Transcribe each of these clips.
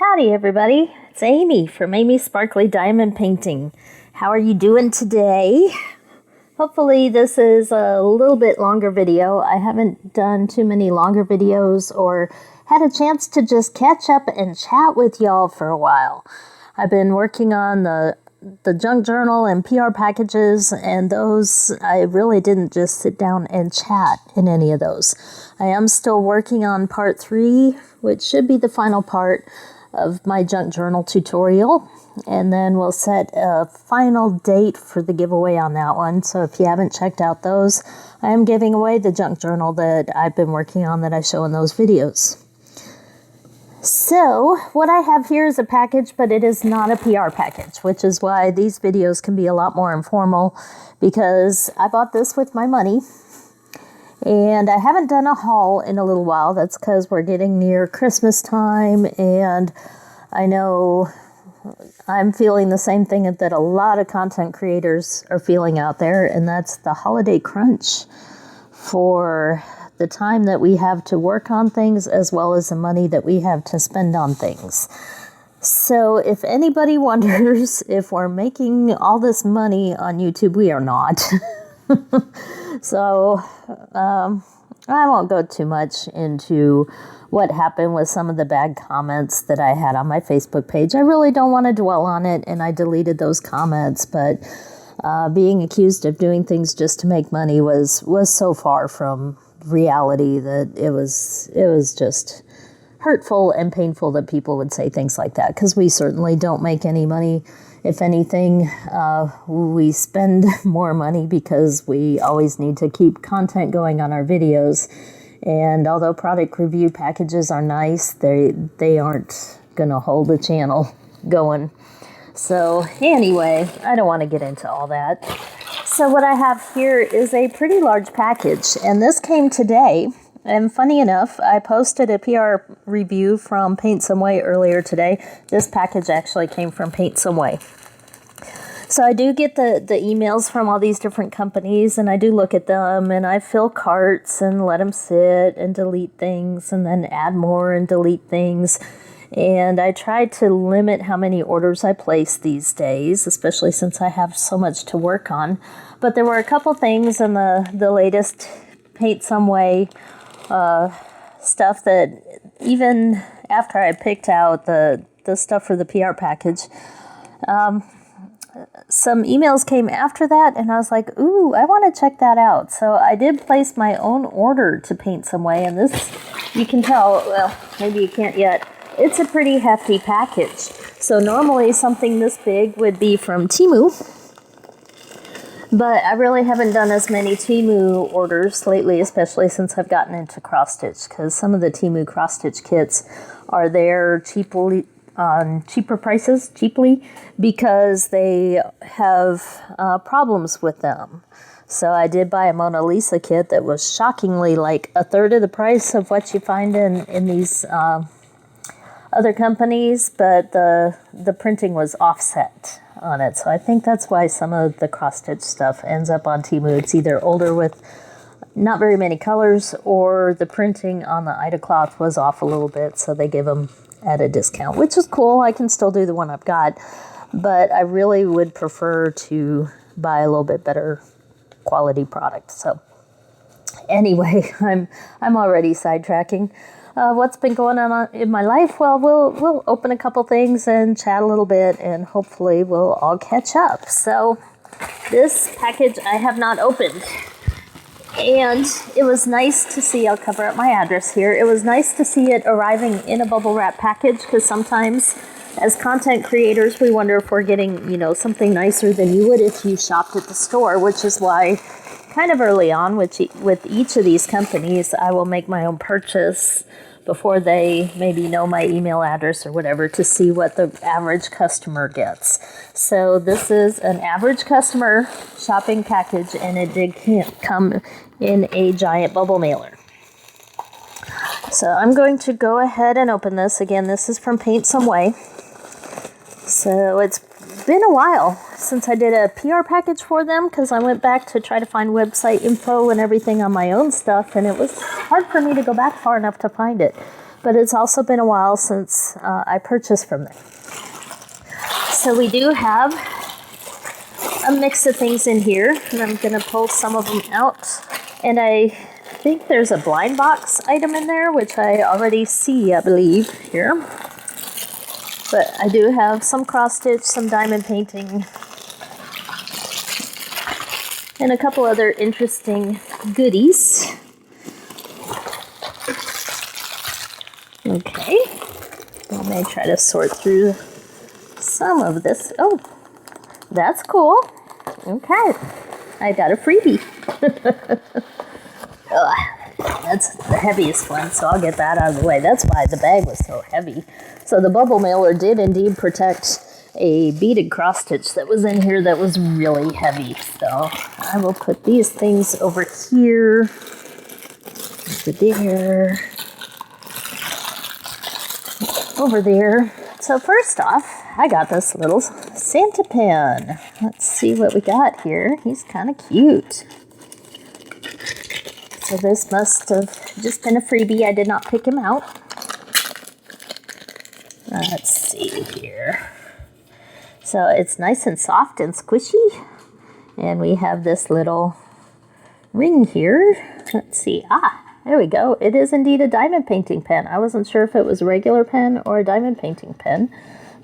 Howdy everybody, it's Amy from Amy's Sparkly Diamond Painting. How are you doing today? Hopefully this is a little bit longer video. I haven't done too many longer videos or had a chance to just catch up and chat with y'all for a while. I've been working on the junk journal and PR packages, and those I really didn't just sit down and chat in any of those. I am still working on part 3, which should be the final part of my junk journal tutorial, and then we'll set a final date for the giveaway on that one. So if you haven't checked out those, I am giving away the junk journal that I've been working on that I show in those videos. So what I have here is a package, but it is not a PR package, which is why these videos can be a lot more informal, because I bought this with my money. And I haven't done a haul in a little while. That's because we're getting near Christmas time, and I know I'm feeling the same thing that a lot of content creators are feeling out there, and that's the holiday crunch for the time that we have to work on things as well as the money that we have to spend on things. So if anybody wonders if we're making all this money on YouTube, we are not. So I won't go too much into what happened with some of the bad comments that I had on my Facebook page. I really don't want to dwell on it, and I deleted those comments, but being accused of doing things just to make money was so far from reality that it was just hurtful and painful that people would say things like that, because we certainly don't make any money. If anything, we spend more money because we always need to keep content going on our videos. And although product review packages are nice, they aren't going to hold the channel going. So anyway, I don't want to get into all that. So what I have here is a pretty large package, and this came today. And funny enough, I posted a PR review from Paint Someway earlier today. This package actually came from Paint Someway. So I do get the emails from all these different companies, and I do look at them, and I fill carts and let them sit and delete things and then add more and delete things. And I try to limit how many orders I place these days, especially since I have so much to work on. But there were a couple things in the latest Paint Someway stuff that even after I picked out the stuff for the PR package, some emails came after that, and I was like, ooh, I want to check that out. So I did place my own order to Paint Someway, and this, you can tell, well, maybe you can't yet, it's a pretty hefty package. So normally something this big would be from Temu, but I really haven't done as many Temu orders lately, especially since I've gotten into cross-stitch, because some of the Temu cross-stitch kits are there cheaply, on cheaper prices, because they have problems with them. So I did buy a Mona Lisa kit that was shockingly like a third of the price of what you find in these other companies, but the printing was offset on it. So I think that's why some of the cross-stitch stuff ends up on Temu. It's either older with not very many colors, or the printing on the Ida cloth was off a little bit, so they give them at a discount, which is cool. I can still do the one I've got, but I really would prefer to buy a little bit better quality product. So anyway, I'm already sidetracking. What's been going on in my life? Well, we'll open a couple things and chat a little bit, and hopefully we'll all catch up. So this package I have not opened, and it was nice to see, I'll cover up my address here, it was nice to see it arriving in a bubble wrap package, because sometimes as content creators we wonder if we're getting, something nicer than you would if you shopped at the store, which is why kind of early on with each of these companies I will make my own purchase before they maybe know my email address or whatever, to see what the average customer gets. So this is an average customer shopping package, and it did come in a giant bubble mailer. So I'm going to go ahead and open this. Again, this is from Paint Someway. So it's been a while since I did a PR package for them, because I went back to try to find website info and everything on my own stuff, and it was hard for me to go back far enough to find it. but it's also been a while since I purchased from them. So we do have a mix of things in here, and I'm going to pull some of them out. And I think there's a blind box item in there, which I already see, I believe, here. But I do have some cross stitch, some diamond painting, and a couple other interesting goodies. Okay, I may try to sort through some of this. Oh, that's cool. Okay, I got a freebie. That's the heaviest one, so I'll get that out of the way. That's why the bag was so heavy. So the bubble mailer did indeed protect a beaded cross stitch that was in here that was really heavy. So I will put these things over here, over there, over there. So first off, I got this little Santa pen. Let's see what we got here. He's kind of cute. So this must have just been a freebie. I did not pick him out. Let's see here. So it's nice and soft and squishy. And we have this little ring here. Let's see. There we go. It is indeed a diamond painting pen. I wasn't sure if it was a regular pen or a diamond painting pen.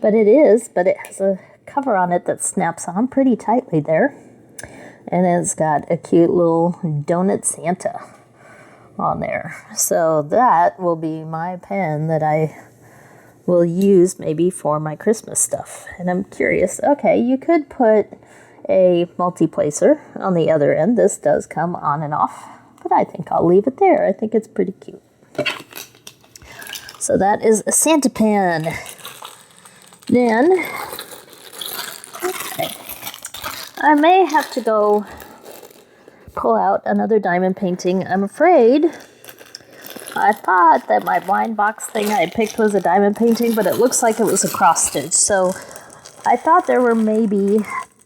But it is. But it has a cover on it that snaps on pretty tightly there. And it's got a cute little donut Santa on there. So that will be my pen that I will use maybe for my Christmas stuff. And I'm curious, okay, you could put a multi-placer on the other end. This does come on and off, but I think I'll leave it there. I think it's pretty cute. So that is a Santa pen. Then, okay, I may have to go pull out another diamond painting. I'm afraid I thought that my blind box thing I picked was a diamond painting, but it looks like it was a cross stitch. So I thought there were maybe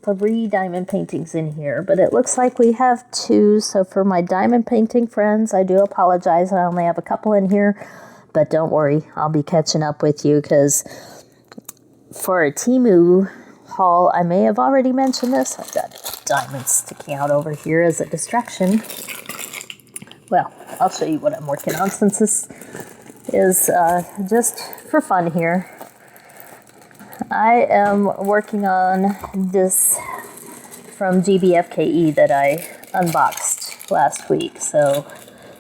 3 diamond paintings in here, but it looks like we have 2. So for my diamond painting friends, I do apologize. I only have a couple in here, but don't worry, I'll be catching up with you, because for a Temu haul, I may have already mentioned this. I've got diamonds sticking out over here as a distraction. Well, I'll show you what I'm working on, since this is just for fun here. I am working on this from GBFKE that I unboxed last week. So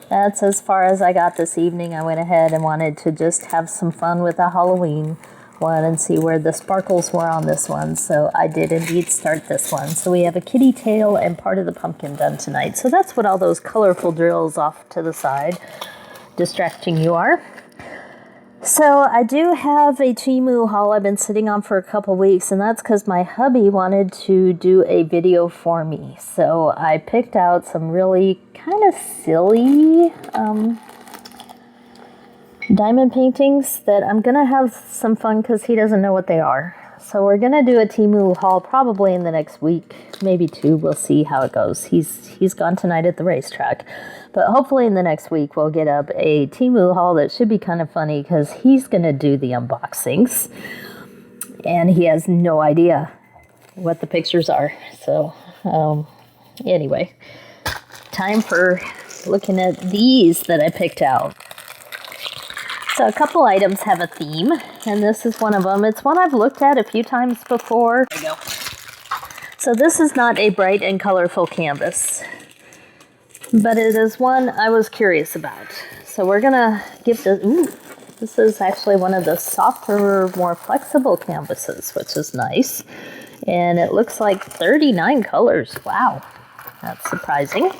that's as far as I got this evening. I went ahead and wanted to just have some fun with the Halloween one and see where the sparkles were on this one. So I did indeed start this one. So we have a kitty tail and part of the pumpkin done tonight. So that's what all those colorful drills off to the side distracting you are. So I do have a Temu haul I've been sitting on for a couple weeks, and that's because my hubby wanted to do a video for me. So I picked out some really kind of silly diamond paintings that I'm going to have some fun because he doesn't know what they are. So we're going to do a Temu haul probably in the next week, maybe 2. We'll see how it goes. He's gone tonight at the racetrack. But hopefully in the next week we'll get up a Temu haul that should be kind of funny because he's going to do the unboxings. And he has no idea what the pictures are. So anyway, time for looking at these that I picked out. So a couple items have a theme, and this is one of them. It's one I've looked at a few times before. There you go. So this is not a bright and colorful canvas, but it is one I was curious about. So we're gonna give this, this is actually one of the softer, more flexible canvases, which is nice. And it looks like 39 colors. Wow, that's surprising.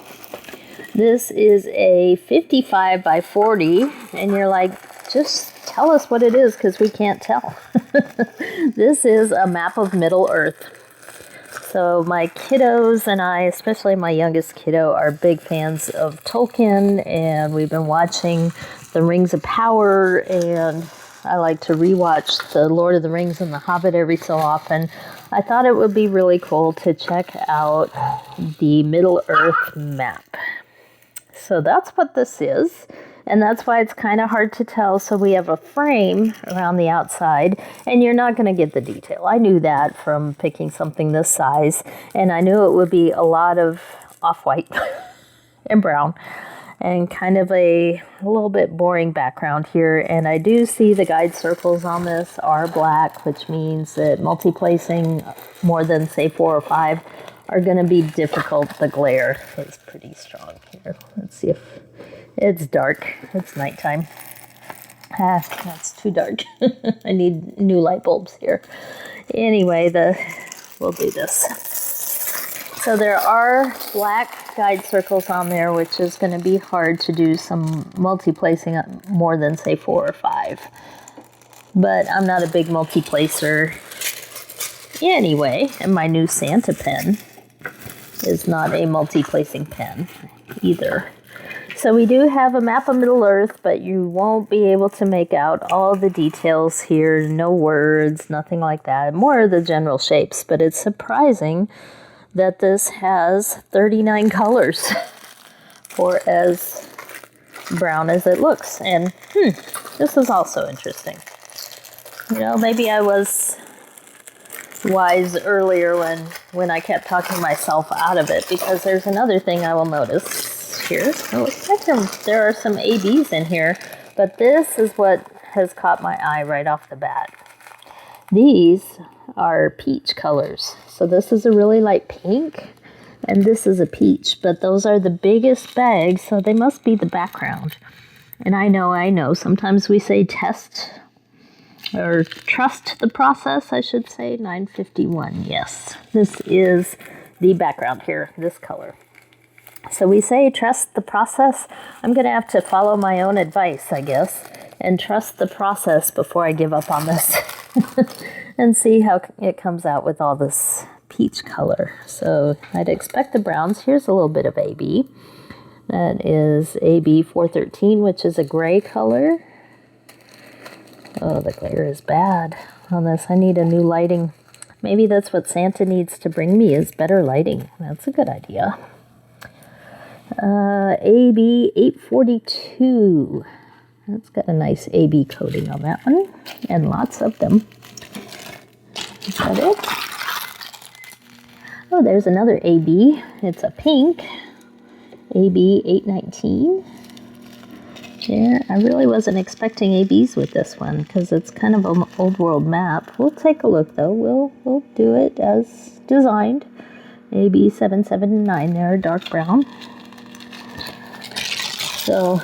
This is a 55 by 40, and you're like, just tell us what it is because we can't tell. This is a map of Middle Earth. So my kiddos and I, especially my youngest kiddo, are big fans of Tolkien, and we've been watching The Rings of Power, and I like to rewatch The Lord of the Rings and The Hobbit every so often. I thought it would be really cool to check out the Middle Earth map. So that's what this is. And that's why it's kind of hard to tell. So we have a frame around the outside, and you're not going to get the detail. I knew that from picking something this size, and I knew it would be a lot of off-white and brown, and kind of a little bit boring background here. And I do see the guide circles on this are black, which means that multi-placing more than, say, 4 or 5 are going to be difficult. The glare is pretty strong here. Let's see if it's dark. It's nighttime. That's too dark. I need new light bulbs here. Anyway, we'll do this. So there are black guide circles on there, which is going to be hard to do some multi-placing more than, say, 4 or 5. But I'm not a big multi-placer anyway, and my new Santa pen is not a multi-placing pen either. So we do have a map of Middle Earth, but you won't be able to make out all the details here. No words, nothing like that. More of the general shapes, but it's surprising that this has 39 colors for as brown as it looks. And this is also interesting. You know, maybe I was wise earlier when I kept talking myself out of it, because there's another thing I will notice here. It looks like there are some ABs in here, but this is what has caught my eye right off the bat. These are peach colors. So this is a really light pink, and this is a peach, but those are the biggest bags, so they must be the background. And I know, sometimes we say test or trust the process, I should say. 951, yes. This is the background here, this color. So we say trust the process. I'm going to have to follow my own advice, I guess, and trust the process before I give up on this and see how it comes out with all this peach color. So I'd expect the browns. Here's a little bit of AB. That is AB 413, which is a gray color. Oh, the glare is bad on this. I need a new lighting. Maybe that's what Santa needs to bring me, is better lighting. That's a good idea. AB 842. That's got a nice AB coating on that one, and lots of them. Is that it? Oh, there's another AB. It's a pink. AB 819. Yeah, I really wasn't expecting ABs with this one because it's kind of an old world map. We'll take a look though. We'll do it as designed. AB 779 there, dark brown. So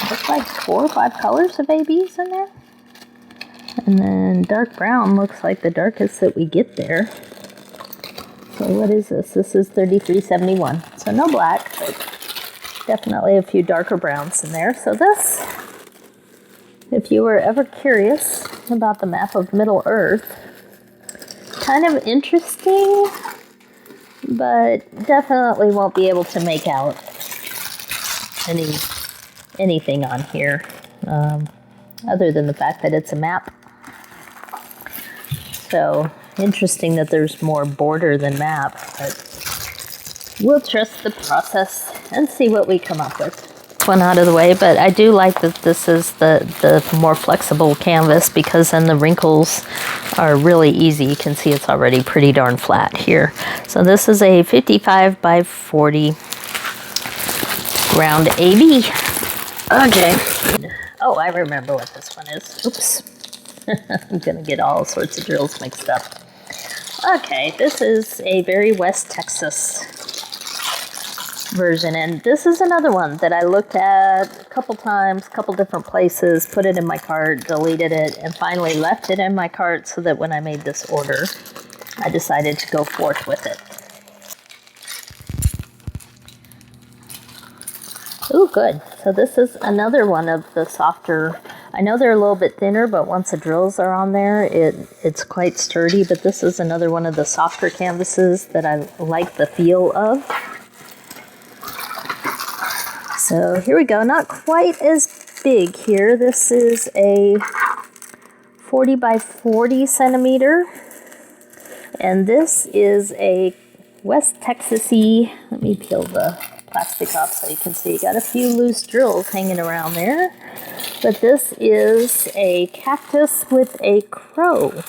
looks like 4 or 5 colors of ABs in there. And then dark brown looks like the darkest that we get there. So what is this? This is 3371. So no black, but definitely a few darker browns in there. So this, if you were ever curious about the map of Middle Earth, kind of interesting, but definitely won't be able to make out anything on here, other than the fact that it's a map. So interesting that there's more border than map, but we'll trust the process and see what we come up with. One out of the way, but I do like that this is the more flexible canvas, because then the wrinkles are really easy. You can see it's already pretty darn flat here. So this is a 55 by 40 round AB. Okay. Oh, I remember what this one is. Oops. I'm going to get all sorts of drills mixed up. Okay, this is a very West Texas version, and this is another one that I looked at a couple times, a couple different places, put it in my cart, deleted it, and finally left it in my cart so that when I made this order, I decided to go forth with it. Ooh, good. So this is another one of the softer. I know they're a little bit thinner, but once the drills are on there, it's quite sturdy. But this is another one of the softer canvases that I like the feel of. So here we go. Not quite as big here. This is a 40 by 40 centimeter. And this is a West Texas-y. Let me peel the plastic off so you can see. Got a few loose drills hanging around there. But this is a cactus with a crow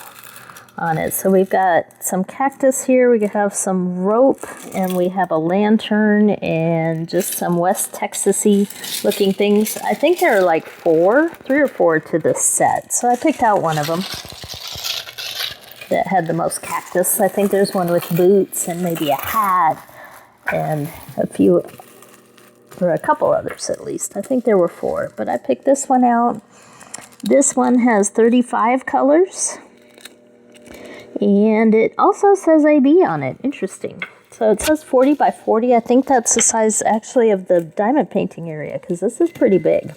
on it. So we've got some cactus here, we have some rope, and we have a lantern and just some West Texas-y looking things. I think there are like 3 or 4 to this set. So I picked out one of them that had the most cactus. I think there's one with boots and maybe a hat and a couple others at least. I think there were 4, but I picked this one out. This one has 35 colors. And it also says AB on it. Interesting. So it says 40 by 40. I think that's the size actually of the diamond painting area because this is pretty big.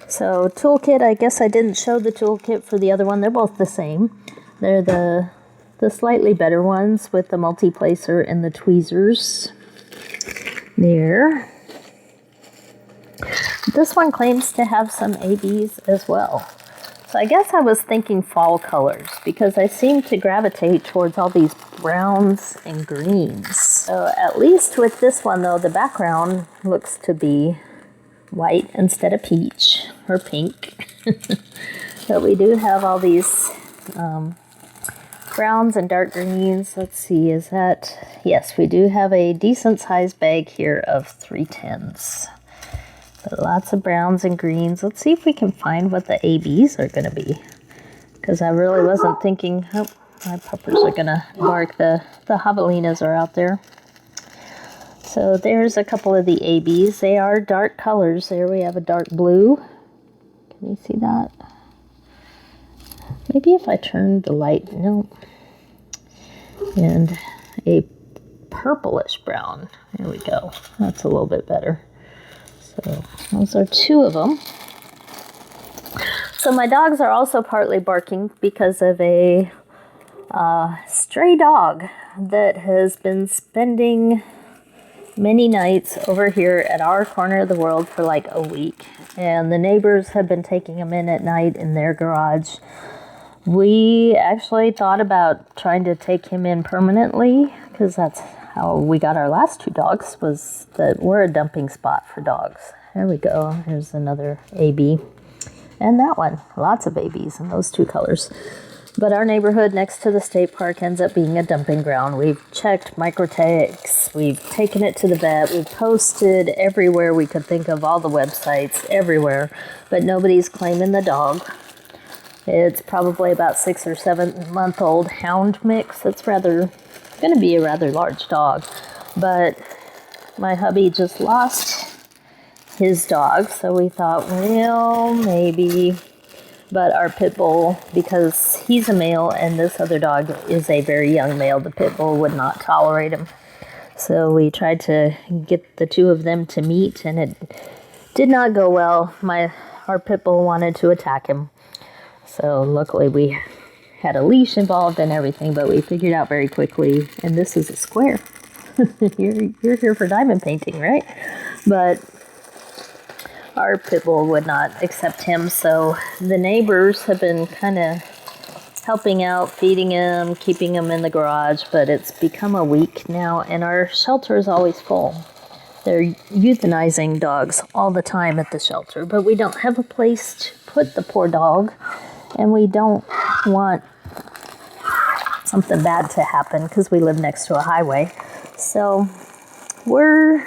So toolkit, I guess I didn't show the toolkit for the other one. They're both the same. They're the slightly better ones with the multi-placer and the tweezers there. This one claims to have some ABs as well. So I guess I was thinking fall colors because I seem to gravitate towards all these browns and greens. So at least with this one though, the background looks to be white instead of peach or pink. But we do have all these browns and dark greens. Let's see, is that... Yes, we do have a decent sized bag here of 310s. But lots of browns and greens. Let's see if we can find what the ABs are going to be. Because I really wasn't thinking... Oh, my puppers are going to bark. The javelinas are out there. So there's a couple of the ABs. They are dark colors. There we have a dark blue. Can you see that? Maybe if I turn the light... No. And a purplish brown. There we go. That's a little bit better. So those are 2 of them. So my dogs are also partly barking because of a stray dog that has been spending many nights over here at our corner of the world for like a week. And the neighbors have been taking him in at night in their garage. We actually thought about trying to take him in permanently because that's how we got our last 2 dogs, was that we're a dumping spot for dogs. There we go. Here's another AB. And that one. Lots of ABs in those 2 colors. But our neighborhood next to the state park ends up being a dumping ground. We've checked microtakes. We've taken it to the vet. We've posted everywhere we could think of, all the websites, everywhere. But nobody's claiming the dog. It's probably about 6 or 7 month old hound mix. It's going to be a rather large dog. But my hubby just lost his dog, so we thought, well, maybe. But our pit bull, because he's a male and this other dog is a very young male, the pit bull would not tolerate him. So we tried to get the 2 of them to meet, and it did not go well. Our pit bull wanted to attack him. So luckily we had a leash involved and everything, but we figured out very quickly, and this is a square. You're here for diamond painting, right? But our pit bull would not accept him, so the neighbors have been kind of helping out, feeding him, keeping him in the garage, but it's become a week now, and our shelter is always full. They're euthanizing dogs all the time at the shelter, but we don't have a place to put the poor dog, and we don't want something bad to happen because we live next to a highway. So we're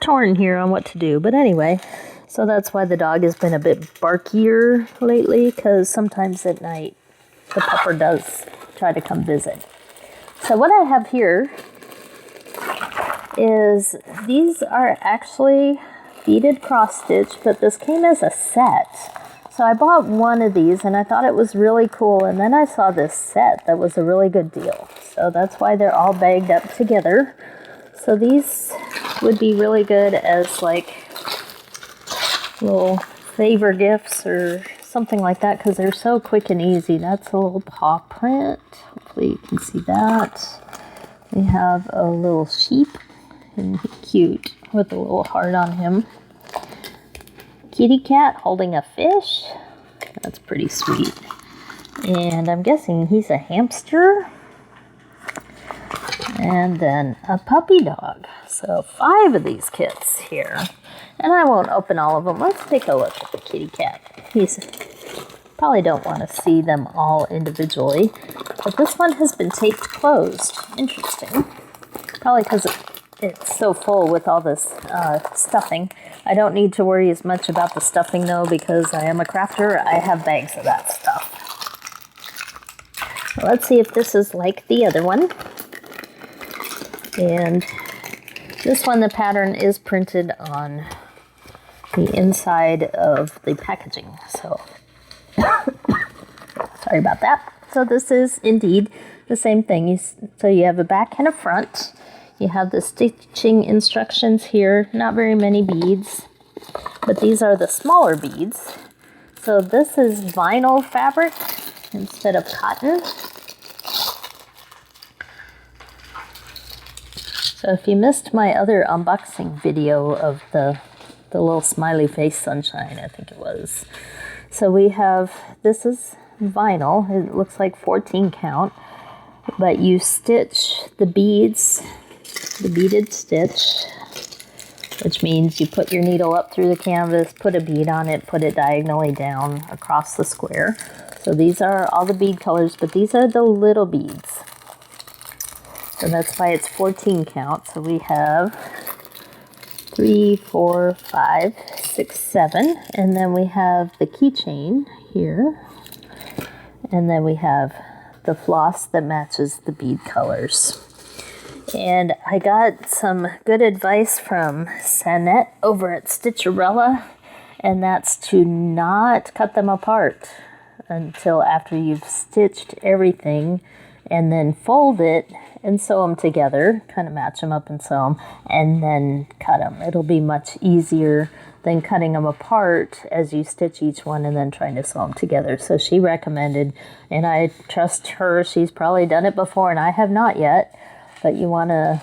torn here on what to do, but anyway, so that's why the dog has been a bit barkier lately, because sometimes at night the pupper does try to come visit. So what I have here is, these are actually beaded cross stitch, but this came as a set. So I bought one of these and I thought it was really cool, and then I saw this set that was a really good deal. So that's why they're all bagged up together. So these would be really good as like little favor gifts or something like that, because they're so quick and easy. That's a little paw print. Hopefully you can see that. We have a little sheep, and cute, with a little heart on him. Kitty cat holding a fish. That's pretty sweet. And I'm guessing he's a hamster. And then a puppy dog. So 5 of these kits here. And I won't open all of them. Let's take a look at the kitty cat. He's probably don't want to see them all individually. But this one has been taped closed. Interesting. Probably because it's so full with all this stuffing. I don't need to worry as much about the stuffing though, because I am a crafter. I have bags of that stuff. So let's see if this is like the other one. And this one, the pattern is printed on the inside of the packaging. So sorry about that. So this is indeed the same thing. So you have a back and a front. You have the stitching instructions here. Not very many beads, but these are the smaller beads. So this is vinyl fabric instead of cotton. So if you missed my other unboxing video of the little smiley face sunshine, I think it was. So we have, this is vinyl. It looks like 14 count, but you stitch the beads, the beaded stitch, which means you put your needle up through the canvas, put a bead on it, put it diagonally down across the square. So these are all the bead colors, but these are the little beads. So that's why it's 14 count. So we have 3, 4, 5, 6, 7. And then we have the keychain here. And then we have the floss that matches the bead colors. And I got some good advice from Sanette over at Stitcherella. And that's to not cut them apart until after you've stitched everything, and then fold it and sew them together, kind of match them up and sew them, and then cut them. It'll be much easier than cutting them apart as you stitch each one and then trying to sew them together. So she recommended, and I trust her, she's probably done it before and I have not yet, but you want to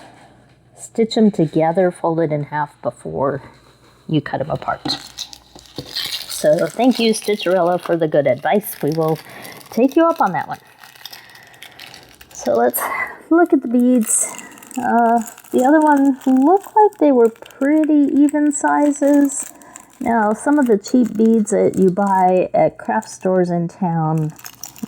stitch them together, fold it in half before you cut them apart. So thank you, Stitcherella, for the good advice. We will take you up on that one. So let's look at the beads. The other ones look like they were pretty even sizes. Now, some of the cheap beads that you buy at craft stores in town,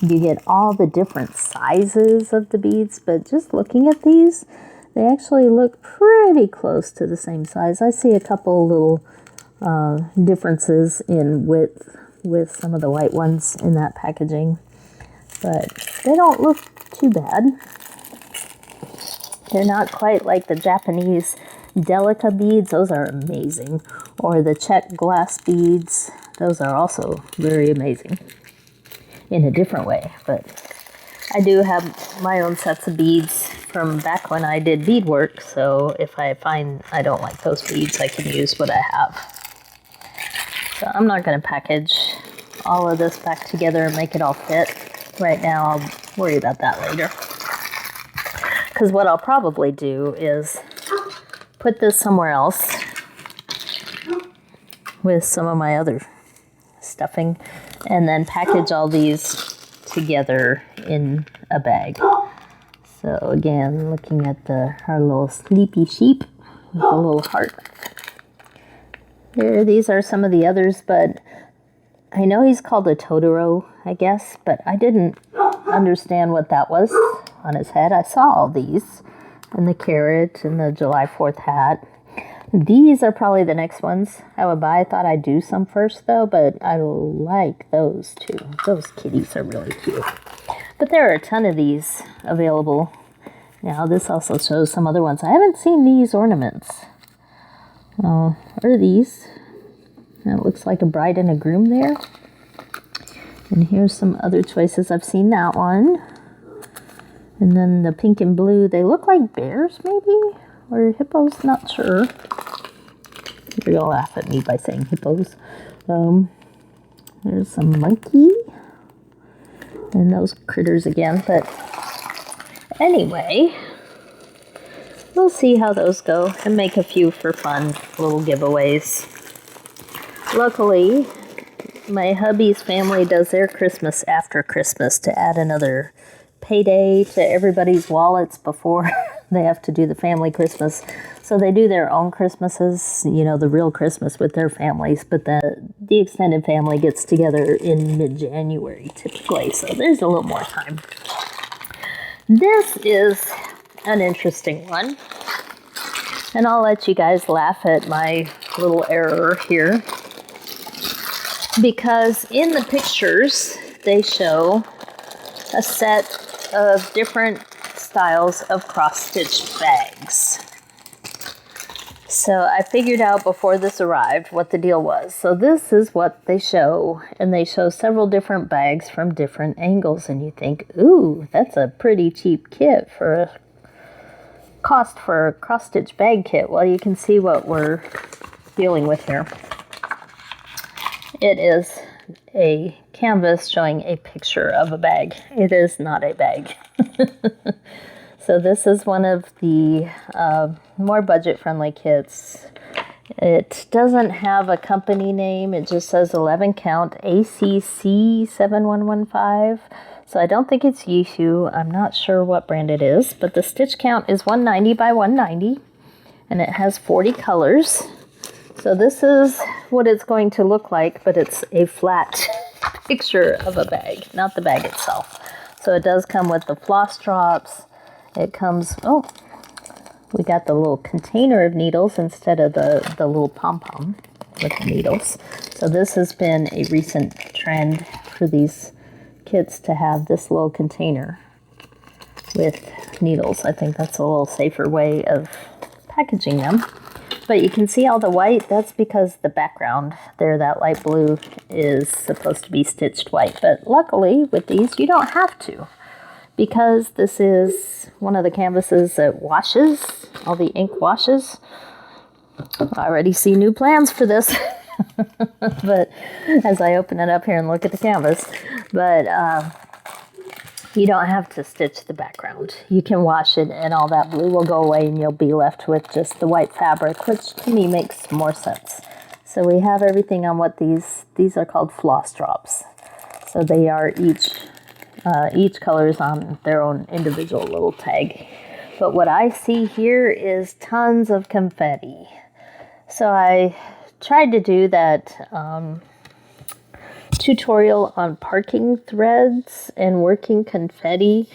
you get all the different sizes of the beads, but just looking at these, they actually look pretty close to the same size. I see a couple little differences in width with some of the white ones in that packaging, but they don't look too bad. They're not quite like the Japanese Delica beads. Those are amazing. Or the Czech glass beads. Those are also very amazing in a different way. But I do have my own sets of beads from back when I did beadwork. So if I find I don't like those beads, I can use what I have. So I'm not going to package all of this back together and make it all fit. Right now, I'll worry about that later. Because what I'll probably do is put this somewhere else with some of my other stuffing, and then package all these together in a bag. So again, looking at our little sleepy sheep with a little heart. These are some of the others, but I know he's called a Totoro, I guess, but I didn't understand what that was on his head. I saw all these, and the carrot, and the July 4th hat. These are probably the next ones I would buy. I thought I'd do some first, though, but I like those too. Those kitties are really cute. But there are a ton of these available. Now, this also shows some other ones. I haven't seen these ornaments. Or these. It looks like a bride and a groom there. And here's some other choices. I've seen that one. And then the pink and blue, they look like bears maybe? Or hippos, not sure. You're gonna laugh at me by saying hippos. There's some monkey. And those critters again. But anyway, we'll see how those go and make a few for fun, little giveaways. Luckily, my hubby's family does their Christmas after Christmas to add another payday to everybody's wallets before they have to do the family Christmas. So they do their own Christmases, you know, the real Christmas with their families, but the extended family gets together in mid-January typically, so there's a little more time. This is an interesting one, and I'll let you guys laugh at my little error here, because in the pictures they show a set of different styles of cross-stitch bags. So I figured out before this arrived what the deal was. So this is what they show, and they show several different bags from different angles, and you think, ooh, that's a pretty cheap kit for a cost for a cross-stitch bag kit. Well, you can see what we're dealing with here. It is a canvas showing a picture of a bag. It is not a bag. So this is one of the more budget-friendly kits. It doesn't have a company name. It just says 11 count ACC 7115. So I don't think it's Yishu. I'm not sure what brand it is, but the stitch count is 190 by 190, and it has 40 colors. So this is what it's going to look like, but it's a flat picture of a bag, not the bag itself. So it does come with the floss drops. It comes, oh, we got the little container of needles instead of the little pom-pom with the needles. So this has been a recent trend for these kits to have this little container with needles. I think that's a little safer way of packaging them. But you can see all the white. That's because the background there, that light blue, is supposed to be stitched white. But luckily with these, you don't have to, because this is one of the canvases that washes, all the ink washes. I already see new plans for this, but as I open it up here and look at the canvas, but you don't have to stitch the background. You can wash it and all that blue will go away and you'll be left with just the white fabric, which to me makes more sense. So we have everything on what these are called floss drops. So they are each color is on their own individual little tag. But what I see here is tons of confetti. So I tried to do that tutorial on parking threads and working confetti,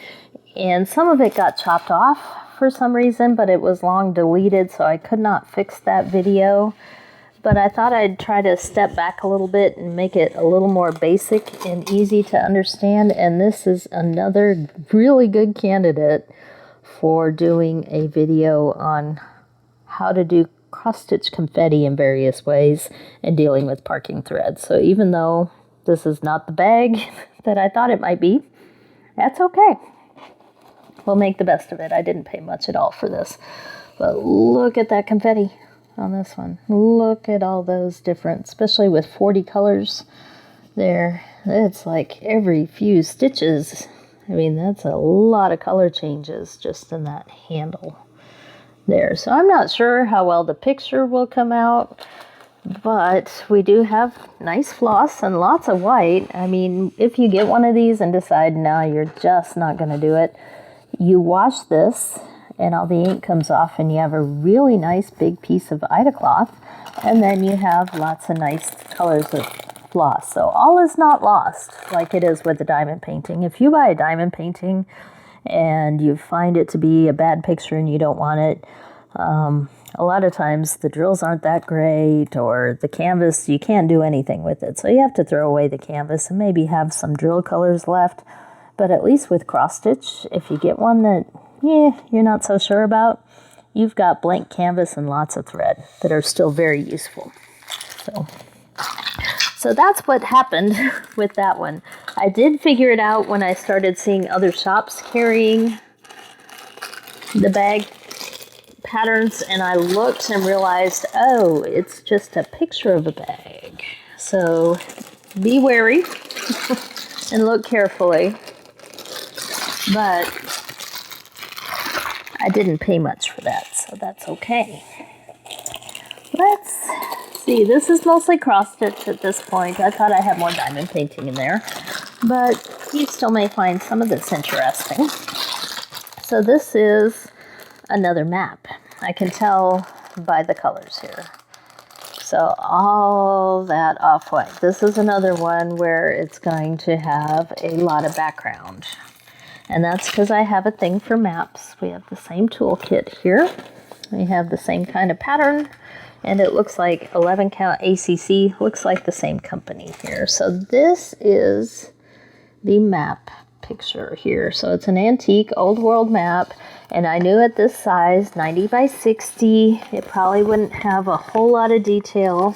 and some of it got chopped off for some reason, but it was long deleted, so I could not fix that video. But I thought I'd try to step back a little bit and make it a little more basic and easy to understand, and this is another really good candidate for doing a video on how to do cross-stitch confetti in various ways and dealing with parking threads. So even though this is not the bag that I thought it might be, that's okay. We'll make the best of it. I didn't pay much at all for this. But look at that confetti on this one. Look at all those different, especially with 40 colors there. It's like every few stitches. I mean, that's a lot of color changes just in that handle there. So I'm not sure how well the picture will come out, but we do have nice floss and lots of white. I mean, if you get one of these and decide, no, you're just not going to do it, you wash this and all the ink comes off and you have a really nice big piece of Ida cloth, and then you have lots of nice colors of floss. So all is not lost like it is with the diamond painting. If you buy a diamond painting and you find it to be a bad picture and you don't want it, a lot of times the drills aren't that great, or the canvas, you can't do anything with it. So you have to throw away the canvas and maybe have some drill colors left. But at least with cross stitch, if you get one that you're not so sure about, you've got blank canvas and lots of thread that are still very useful. So that's what happened with that one. I did figure it out when I started seeing other shops carrying the bag patterns, and I looked and realized, oh, it's just a picture of a bag. So be wary and look carefully. But I didn't pay much for that, so that's okay. Let's see. This is mostly cross-stitch at this point. I thought I had more diamond painting in there. But you still may find some of this interesting. So this is another map. I can tell by the colors here. So all that off-white. This is another one where it's going to have a lot of background. And that's because I have a thing for maps. We have the same toolkit here. We have the same kind of pattern. And it looks like 11 count ACC, looks like the same company here. So this is the map picture here. So it's an antique old world map. And I knew at this size, 90 by 60, it probably wouldn't have a whole lot of detail,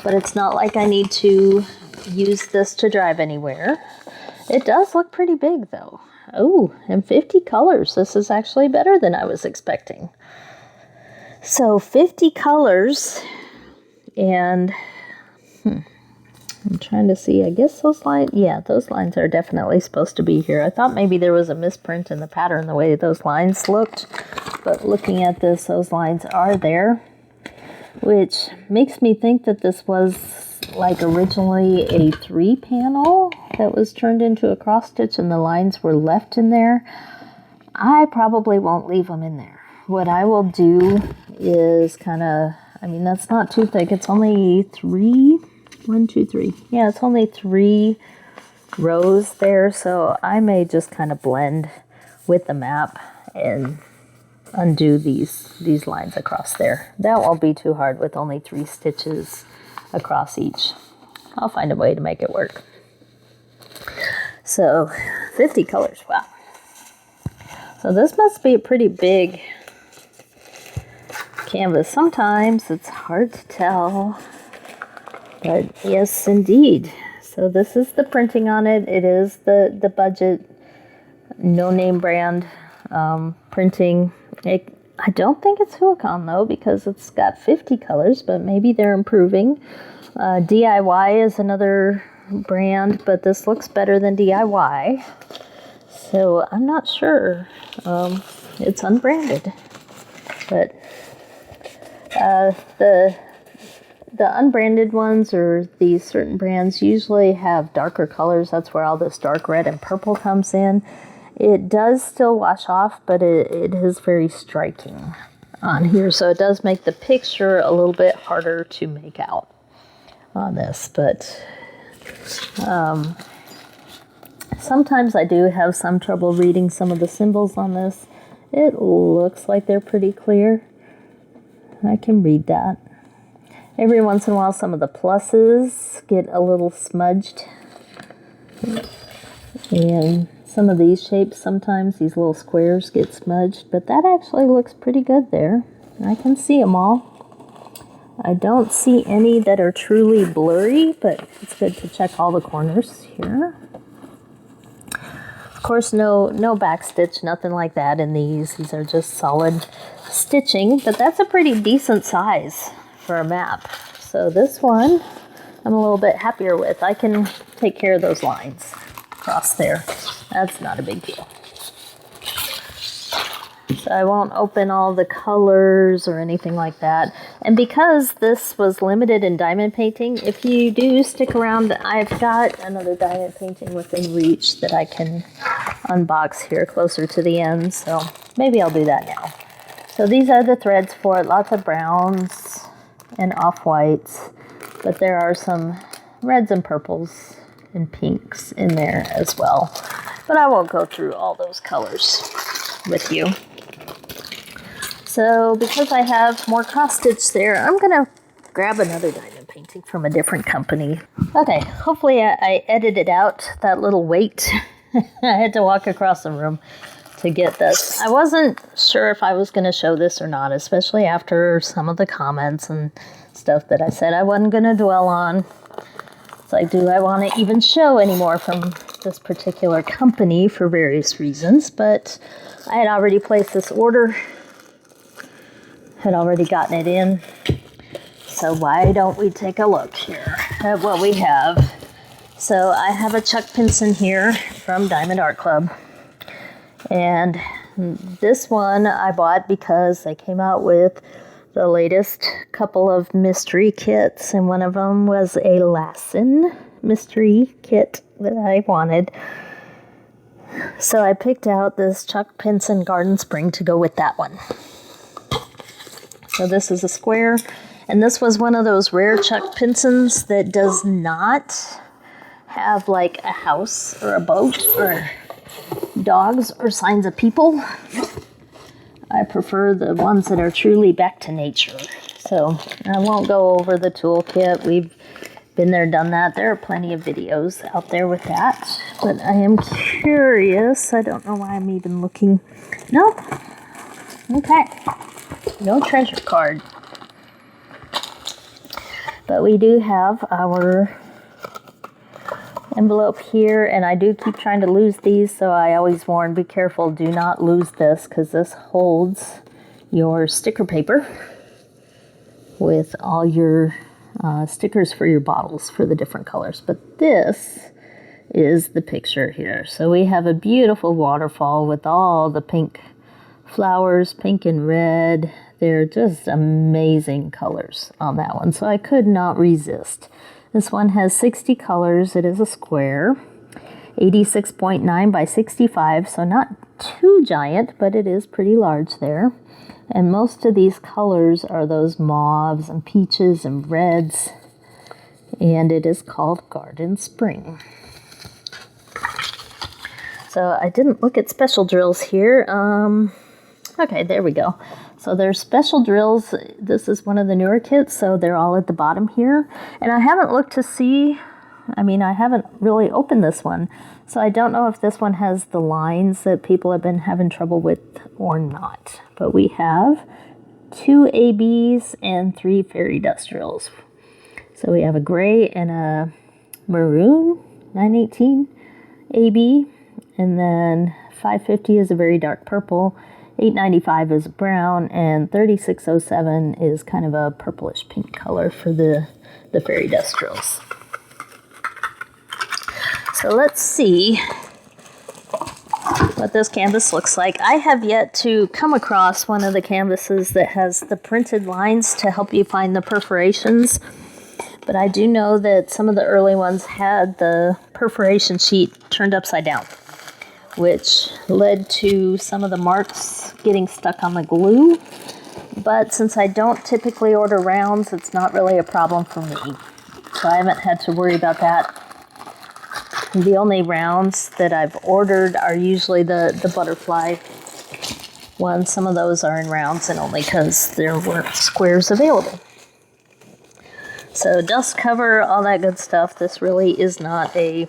but it's not like I need to use this to drive anywhere. It does look pretty big though. Oh, and 50 colors. This is actually better than I was expecting. So 50 colors, and I'm trying to see, I guess those lines, yeah, those lines are definitely supposed to be here. I thought maybe there was a misprint in the pattern the way those lines looked, but looking at this, those lines are there, which makes me think that this was like originally a 3-panel that was turned into a cross stitch and the lines were left in there. I probably won't leave them in there. What I will do is kind of, I mean, that's not too thick. It's only 3. 1, 2, 3. Yeah, it's only 3 rows there, so I may just kind of blend with the map and undo these lines across there. That won't be too hard with only 3 stitches across each. I'll find a way to make it work. So 50 colors, wow. So this must be a pretty big canvas. Sometimes it's hard to tell. But yes, indeed. So this is the printing on it. It is the budget, no-name brand printing. I don't think it's Huacon, though, because it's got 50 colors, but maybe they're improving. DIY is another brand, but this looks better than DIY. So I'm not sure. It's unbranded. But the unbranded ones, or these certain brands, usually have darker colors. That's where all this dark red and purple comes in. It does still wash off, but it is very striking on here. So it does make the picture a little bit harder to make out on this. But sometimes I do have some trouble reading some of the symbols on this. It looks like they're pretty clear. I can read that. Every once in a while, some of the pluses get a little smudged. And some of these shapes, sometimes these little squares get smudged, but that actually looks pretty good there. I can see them all. I don't see any that are truly blurry, but it's good to check all the corners here. Of course, no back stitch, nothing like that in these. These are just solid stitching, but that's a pretty decent size for a map. So this one I'm a little bit happier with. I can take care of those lines across there. That's not a big deal. So I won't open all the colors or anything like that. And because this was limited in diamond painting, if you do stick around, I've got another diamond painting within reach that I can unbox here closer to the end. So maybe I'll do that now. So these are the threads for it. Lots of browns and off-whites, but there are some reds and purples and pinks in there as well. But I won't go through all those colors with you. So because I have more cross stitch there, I'm going to grab another diamond painting from a different company. Okay, hopefully I edited out that little wait. I had to walk across the room to get this. I wasn't sure if I was going to show this or not, especially after some of the comments and stuff that I said I wasn't going to dwell on. It's like, do I want to even show anymore from this particular company for various reasons? But I had already placed this order, had already gotten it in. So why don't we take a look here at what we have? So I have a Chuck Pinson here from Diamond Art Club. And this one I bought because they came out with the latest couple of mystery kits, and one of them was a Lassen mystery kit that I wanted. So I picked out this Chuck Pinson Garden Spring to go with that one. So this is a square, and this was one of those rare Chuck Pinsons that does not have like a house or a boat or dogs or signs of people. I prefer the ones that are truly back to nature. So I won't go over the toolkit. We've been there, done that. There are plenty of videos out there with that. But I am curious. I don't know why I'm even looking. Nope. Okay. No treasure card. But we do have our envelope here, and I do keep trying to lose these, so I always warn, be careful, do not lose this, because this holds your sticker paper with all your stickers for your bottles for the different colors. But this is the picture here. So we have a beautiful waterfall with all the pink flowers, pink and red. They're just amazing colors on that one, so I could not resist. This one has 60 colors. It is a square, 86.9 by 65, so not too giant, but it is pretty large there. And most of these colors are those mauves and peaches and reds, and it is called Garden Spring. So I didn't look at special drills here. Okay, there we go. So there's special drills. This is one of the newer kits, so they're all at the bottom here. And I haven't looked to see, I haven't really opened this one, so I don't know if this one has the lines that people have been having trouble with or not. But we have 2 ABs and 3 fairy dust drills. So we have a gray and a maroon 918 AB, and then 550 is a very dark purple, 895 is brown, and 3607 is kind of a purplish pink color for the fairy dust drills. So let's see what this canvas looks like. I have yet to come across one of the canvases that has the printed lines to help you find the perforations, but I do know that some of the early ones had the perforation sheet turned upside down, which led to some of the marks getting stuck on the glue. But since I don't typically order rounds, it's not really a problem for me. So I haven't had to worry about that. The only rounds that I've ordered are usually the butterfly ones. Some of those are in rounds, and only because there weren't squares available. So dust cover, all that good stuff. This really is not a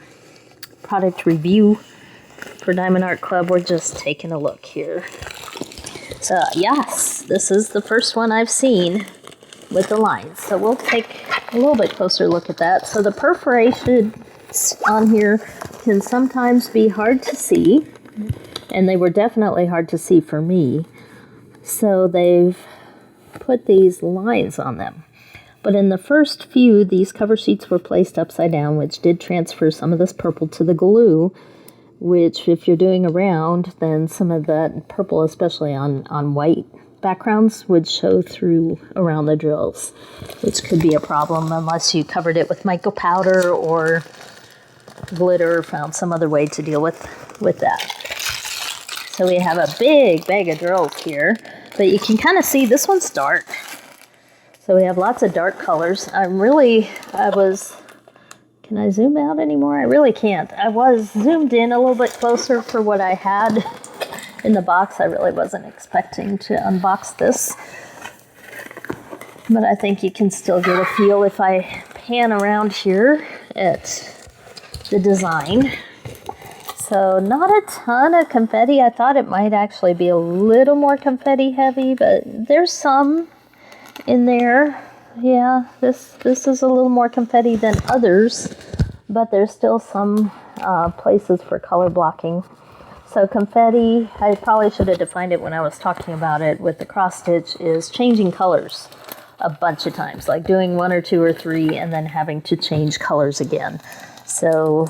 product review for Diamond Art Club. We're just taking a look here. So yes, this is the first one I've seen with the lines. So we'll take a little bit closer look at that. So the perforations on here can sometimes be hard to see, and they were definitely hard to see for me. So they've put these lines on them. But in the first few, these cover sheets were placed upside down, which did transfer some of this purple to the glue, which if you're doing a round, then some of that purple, especially on white backgrounds, would show through around the drills, which could be a problem unless you covered it with mica powder or glitter, or found some other way to deal with that. So we have a big bag of drills here, but you can kind of see this one's dark. So we have lots of dark colors. Can I zoom out anymore? I really can't. I was zoomed in a little bit closer for what I had in the box. I really wasn't expecting to unbox this, but I think you can still get a feel if I pan around here at the design. So not a ton of confetti. I thought it might actually be a little more confetti heavy, but there's some in there. Yeah, this is a little more confetti than others, but there's still some places for color blocking. So confetti, I probably should have defined it when I was talking about it with the cross stitch, is changing colors a bunch of times, like doing 1 or 2 or 3 and then having to change colors again. So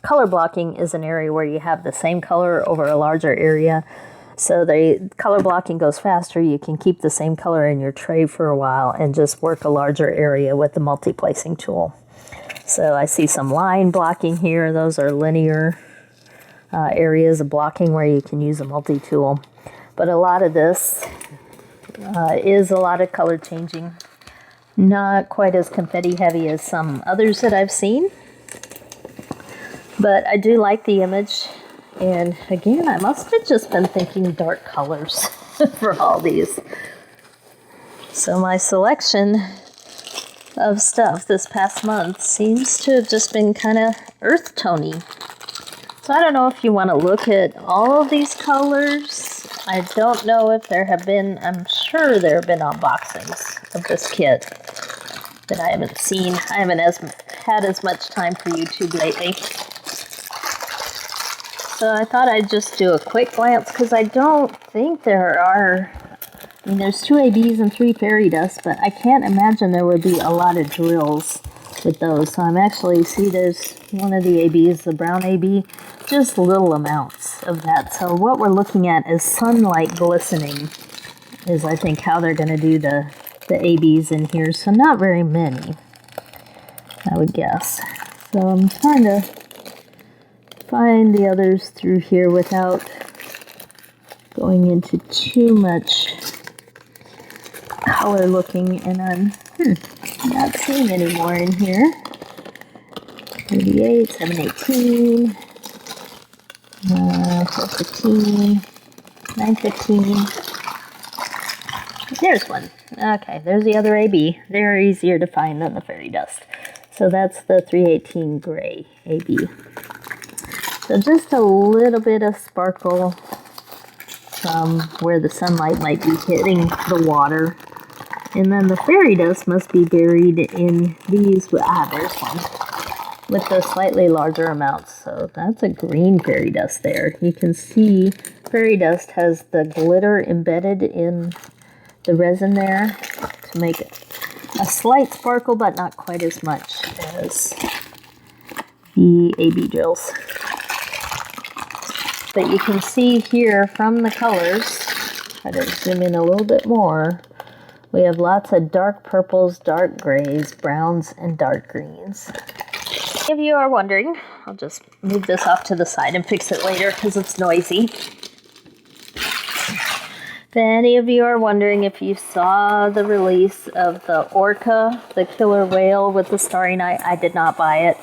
color blocking is an area where you have the same color over a larger area. So the color blocking goes faster. You can keep the same color in your tray for a while and just work a larger area with the multi-placing tool. So I see some line blocking here. Those are linear areas of blocking where you can use a multi-tool. But a lot of this is a lot of color changing. Not quite as confetti heavy as some others that I've seen. But I do like the image. And again, I must have just been thinking dark colors for all these. So my selection of stuff this past month seems to have just been kind of earth tony. So I don't know if you want to look at all of these colors. I don't know if there have been, I'm sure there have been unboxings of this kit that I haven't seen. I haven't had as much time for YouTube lately. So I thought I'd just do a quick glance because I don't think there are, I mean, there's 2 ABs and 3 fairy dust, but I can't imagine there would be a lot of drills with those. So I'm actually, see there's one of the ABs, the brown AB, just little amounts of that. So what we're looking at is sunlight glistening is I think how they're going to do the ABs in here. So not very many, I would guess. So I'm trying to find the others through here without going into too much color looking, and I'm not seeing any more in here. 38, 718, 415, 915. There's one. Okay, there's the other AB. They're easier to find than the fairy dust. So that's the 318 gray AB. So just a little bit of sparkle from where the sunlight might be hitting the water. And then the fairy dust must be buried in these. There's one with the slightly larger amounts. So that's a green fairy dust there. You can see fairy dust has the glitter embedded in the resin there to make it a slight sparkle, but not quite as much as the AB drills. But you can see here from the colors, try to zoom in a little bit more, we have lots of dark purples, dark grays, browns, and dark greens. If you are wondering, I'll just move this off to the side and fix it later because it's noisy. If any of you are wondering if you saw the release of the orca, the killer whale with the starry night, I did not buy it.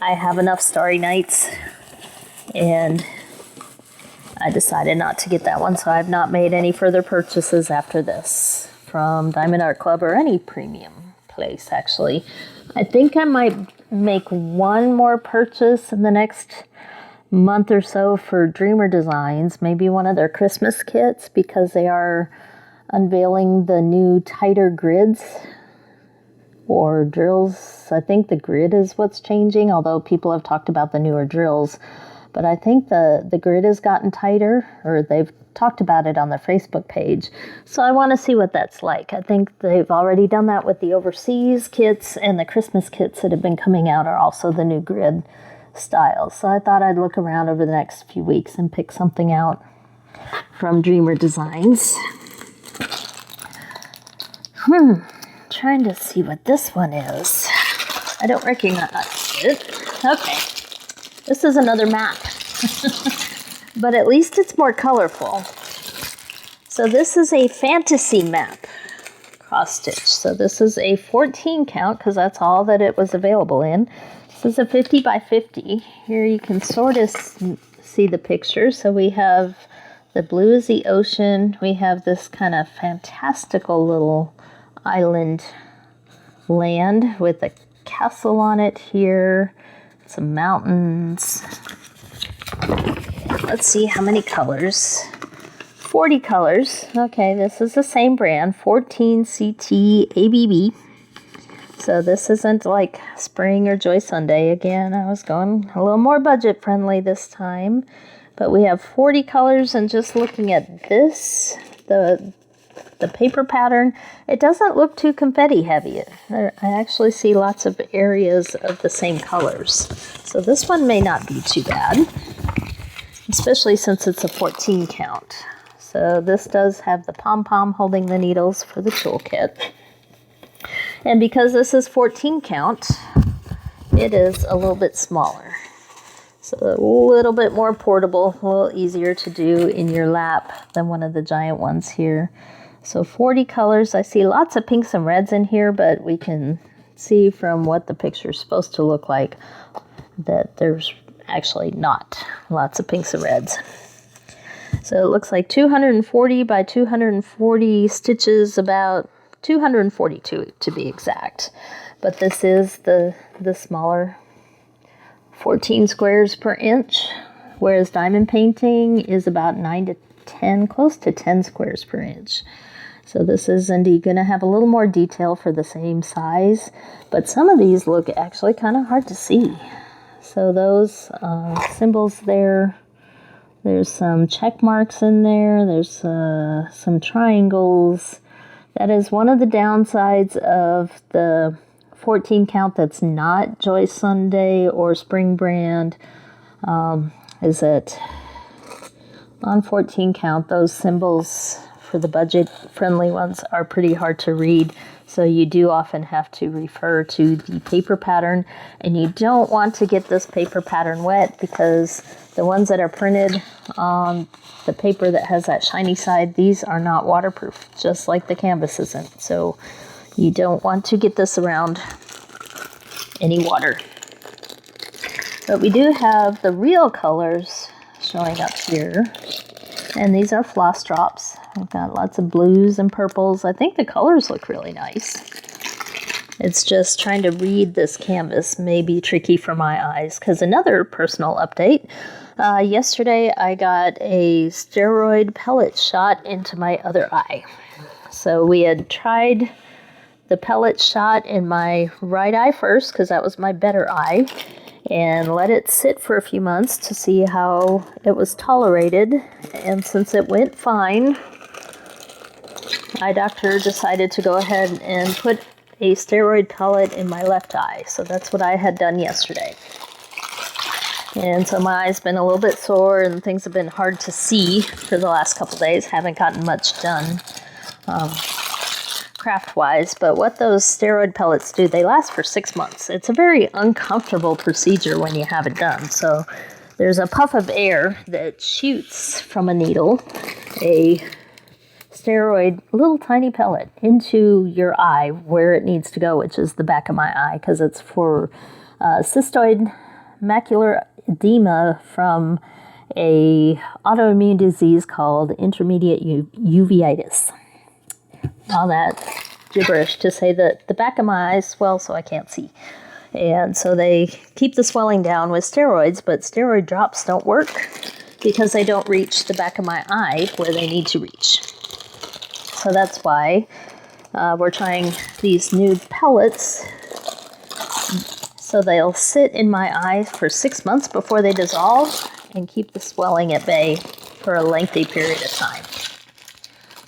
I have enough starry nights, and I decided not to get that one, so I've not made any further purchases after this from Diamond Art Club or any premium place, actually. I think I might make one more purchase in the next month or so for Dreamer Designs, maybe one of their Christmas kits, because they are unveiling the new tighter grids or drills. I think the grid is what's changing, although people have talked about the newer drills. But I think the grid has gotten tighter, or they've talked about it on their Facebook page. So I want to see what that's like. I think they've already done that with the overseas kits, and the Christmas kits that have been coming out are also the new grid styles. So I thought I'd look around over the next few weeks and pick something out from Dreamer Designs. Trying to see what this one is. I don't recognize it. Okay. This is another map, but at least it's more colorful. So this is a fantasy map cross stitch. So this is a 14 count because that's all that it was available in. This is a 50 by 50. Here you can sort of see the picture. So we have the blue is the ocean. We have this kind of fantastical little island land with a castle on it here. Some mountains. Let's see how many colors. 40 colors. Okay, this is the same brand, 14 CT ABB. So this isn't like Spring or Joy Sunday. Again, I was going a little more budget friendly this time. But we have 40 colors, and just looking at this, the paper pattern, it doesn't look too confetti heavy. I actually see lots of areas of the same colors. So this one may not be too bad, especially since it's a 14 count. So this does have the pom-pom holding the needles for the toolkit. And because this is 14 count, it is a little bit smaller. So a little bit more portable, a little easier to do in your lap than one of the giant ones here. So 40 colors. I see lots of pinks and reds in here, but we can see from what the picture is supposed to look like that there's actually not lots of pinks and reds. So it looks like 240 by 240 stitches, about 242 to be exact. But this is the smaller 14 squares per inch, whereas diamond painting is about 9 to 10, close to 10 squares per inch. So this is indeed going to have a little more detail for the same size, but some of these look actually kind of hard to see. So those symbols there, there's some check marks in there, there's some triangles. That is one of the downsides of the 14 count that's not Joy Sunday or Spring Brand, is that on 14 count, those symbols for the budget-friendly ones are pretty hard to read, so you do often have to refer to the paper pattern, and you don't want to get this paper pattern wet because the ones that are printed on the paper that has that shiny side, these are not waterproof, just like the canvas isn't, so you don't want to get this around any water. But we do have the real colors showing up here, and these are floss drops. I've got lots of blues and purples. I think the colors look really nice. It's just trying to read this canvas may be tricky for my eyes, because another personal update, yesterday I got a steroid pellet shot into my other eye. So we had tried the pellet shot in my right eye first, because that was my better eye, and let it sit for a few months to see how it was tolerated. And since it went fine, eye doctor decided to go ahead and put a steroid pellet in my left eye. So that's what I had done yesterday. And so my eye's been a little bit sore and things have been hard to see for the last couple days. Haven't gotten much done craft-wise, but what those steroid pellets do, they last for 6 months. It's a very uncomfortable procedure when you have it done. So there's a puff of air that shoots from a needle, a steroid, little tiny pellet, into your eye where it needs to go, which is the back of my eye, because it's for cystoid macular edema from a autoimmune disease called intermediate uveitis. All that gibberish to say that the back of my eyes swell so I can't see. And so they keep the swelling down with steroids, but steroid drops don't work because they don't reach the back of my eye where they need to reach. So that's why we're trying these nude pellets. So they'll sit in my eye for 6 months before they dissolve and keep the swelling at bay for a lengthy period of time.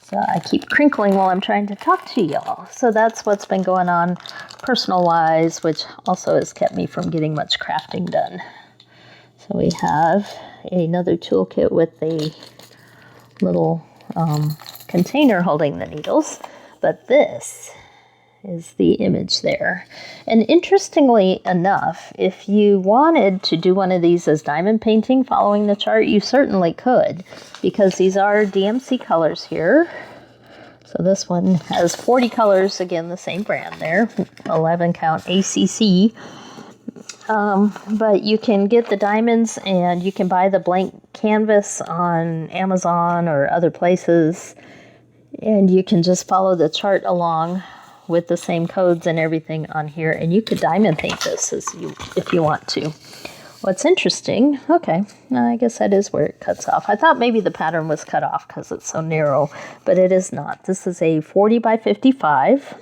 So I keep crinkling while I'm trying to talk to y'all. So that's what's been going on personal-wise, which also has kept me from getting much crafting done. So we have another toolkit with a little container holding the needles, but this is the image there. And interestingly enough, if you wanted to do one of these as diamond painting following the chart, you certainly could, because these are DMC colors here. So this one has 40 colors, again, the same brand there, 11 count ACC. But you can get the diamonds and you can buy the blank canvas on Amazon or other places, and you can just follow the chart along with the same codes and everything on here, and you could diamond paint this if you want to. What's interesting, okay, I guess that is where it cuts off. I thought maybe the pattern was cut off because it's so narrow, but it is not. This is a 40 by 55,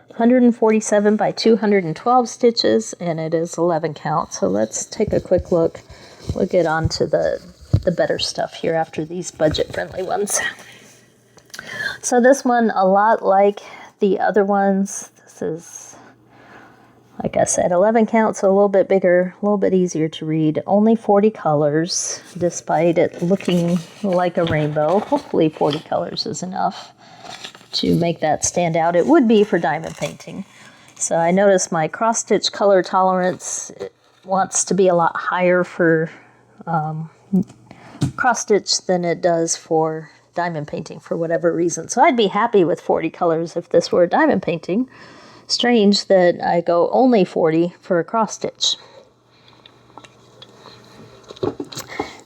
147 by 212 stitches, and it is 11 count. So let's take a quick look. We'll get on to the better stuff here after these budget-friendly ones. So this one, a lot like the other ones, this is, like I said, 11 count, so a little bit bigger, a little bit easier to read. Only 40 colors, despite it looking like a rainbow. Hopefully 40 colors is enough to make that stand out. It would be for diamond painting. So I noticed my cross-stitch color tolerance wants to be a lot higher for cross stitch than it does for diamond painting for whatever reason. So I'd be happy with 40 colors if this were diamond painting. Strange that I go only 40 for a cross stitch.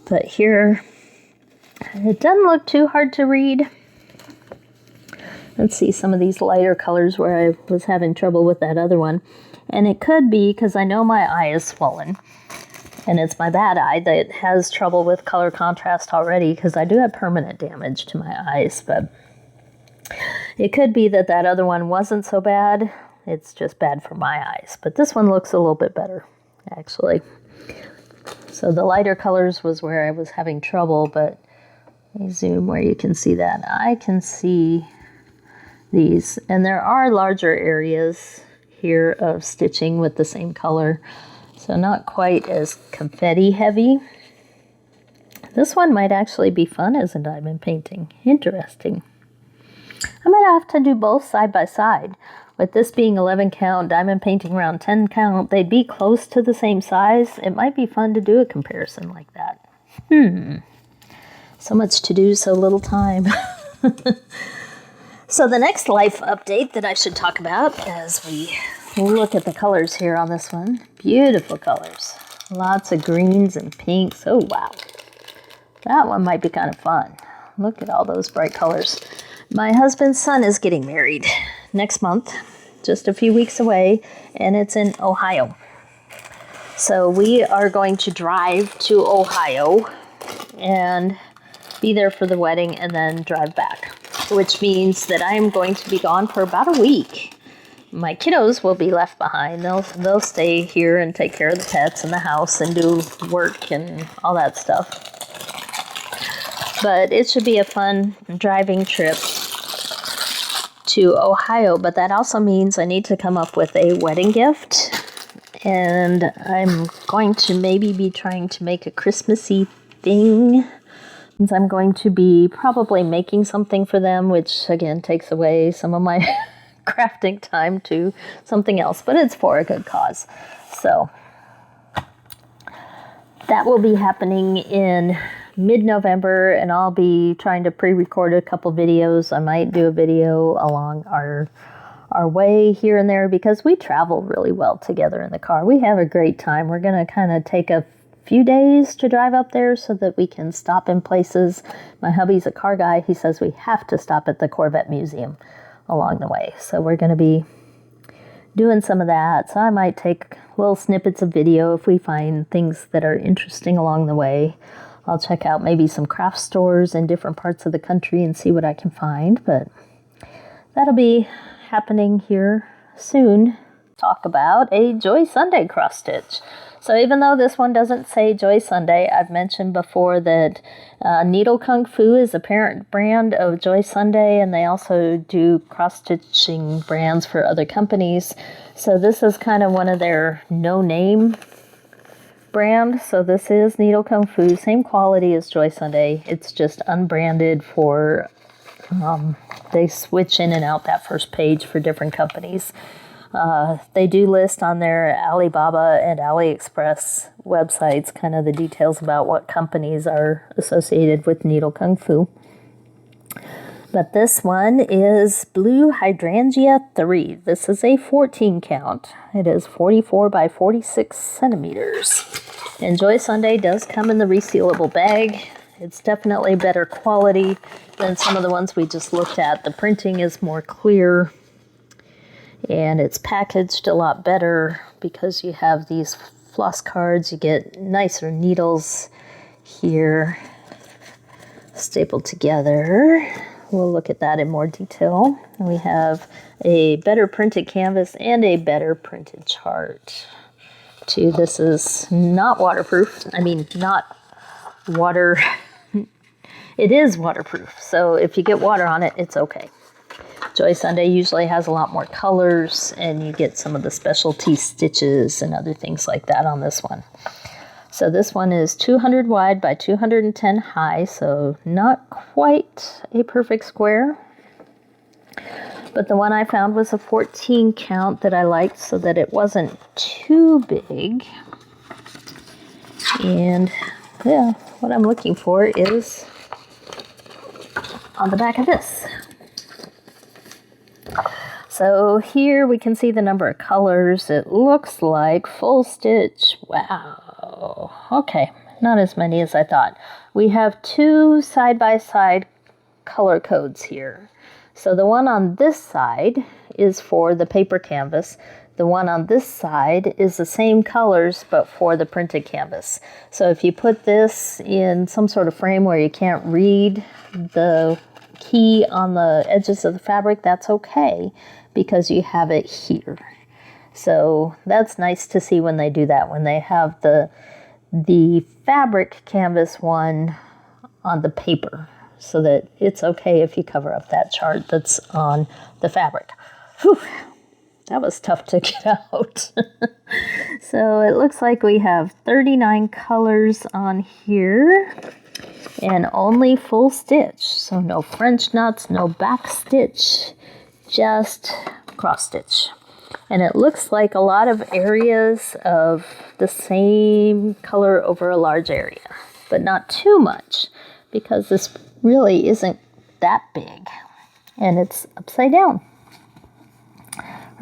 But here, it doesn't look too hard to read. Let's see some of these lighter colors where I was having trouble with that other one. And it could be because I know my eye is swollen. And it's my bad eye that has trouble with color contrast already because I do have permanent damage to my eyes. But it could be that that other one wasn't so bad. It's just bad for my eyes. But this one looks a little bit better, actually. So the lighter colors was where I was having trouble, but let me zoom where you can see that. I can see these. And there are larger areas here of stitching with the same color. So not quite as confetti heavy. This one might actually be fun as a diamond painting. Interesting. I might have to do both side by side. With this being 11 count, diamond painting around 10 count, they'd be close to the same size. It might be fun to do a comparison like that. So much to do, so little time. So the next life update that I should talk about as we look at the colors here on this one. Beautiful colors. Lots of greens and pinks. Oh, wow. That one might be kind of fun. Look at all those bright colors. My husband's son is getting married next month, just a few weeks away, and it's in Ohio. So we are going to drive to Ohio and be there for the wedding and then drive back, which means that I am going to be gone for about a week. My kiddos will be left behind. They'll stay here and take care of the pets and the house and do work and all that stuff. But it should be a fun driving trip to Ohio. But that also means I need to come up with a wedding gift. And I'm going to maybe be trying to make a Christmassy thing. Since I'm going to be probably making something for them, which again takes away some of my crafting time to something else, but it's for a good cause. So that will be happening in mid-November, and I'll be trying to pre-record a couple videos. I might do a video along our way here and there because we travel really well together in the car. We have a great time. We're going to kind of take a few days to drive up there so that we can stop in places. My hubby's a car guy. He says we have to stop at the Corvette Museum along the way. So we're going to be doing some of that. So I might take little snippets of video if we find things that are interesting along the way. I'll check out maybe some craft stores in different parts of the country and see what I can find. But that'll be happening here soon. Talk about a Joy Sunday cross stitch. So even though this one doesn't say Joy Sunday, I've mentioned before that Needle Kung Fu is a parent brand of Joy Sunday, and they also do cross-stitching brands for other companies. So this is kind of one of their no-name brand. So this is Needle Kung Fu, same quality as Joy Sunday. It's just unbranded for, they switch in and out that first page for different companies. They do list on their Alibaba and AliExpress websites kind of the details about what companies are associated with Needle Kung Fu. But this one is Blue Hydrangea 3. This is a 14 count. It is 44 by 46 centimeters. And Joy Sunday does come in the resealable bag. It's definitely better quality than some of the ones we just looked at. The printing is more clear. And it's packaged a lot better because you have these floss cards. You get nicer needles here stapled together. We'll look at that in more detail. And we have a better printed canvas and a better printed chart too. This is not waterproof. I mean, not water. It is waterproof. So if you get water on it, it's okay. Joy Sunday usually has a lot more colors, and you get some of the specialty stitches and other things like that on this one. So this one is 200 wide by 210 high, so not quite a perfect square. But the one I found was a 14 count that I liked so that it wasn't too big. And yeah, what I'm looking for is on the back of this. So here we can see the number of colors. It looks like full stitch. Wow. Okay, not as many as I thought. We have 2 side-by-side color codes here. So the one on this side is for the paper canvas. The one on this side is the same colors but for the printed canvas. So if you put this in some sort of frame where you can't read the key on the edges of the fabric, that's okay because you have it here. So that's nice to see when they do that, when they have the fabric canvas one on the paper, so that it's okay if you cover up that chart that's on the fabric. Whew, that was tough to get out. So it looks like we have 39 colors on here and only full stitch. So no French knots, no back stitch, just cross stitch. And it looks like a lot of areas of the same color over a large area, but not too much because this really isn't that big. And it's upside down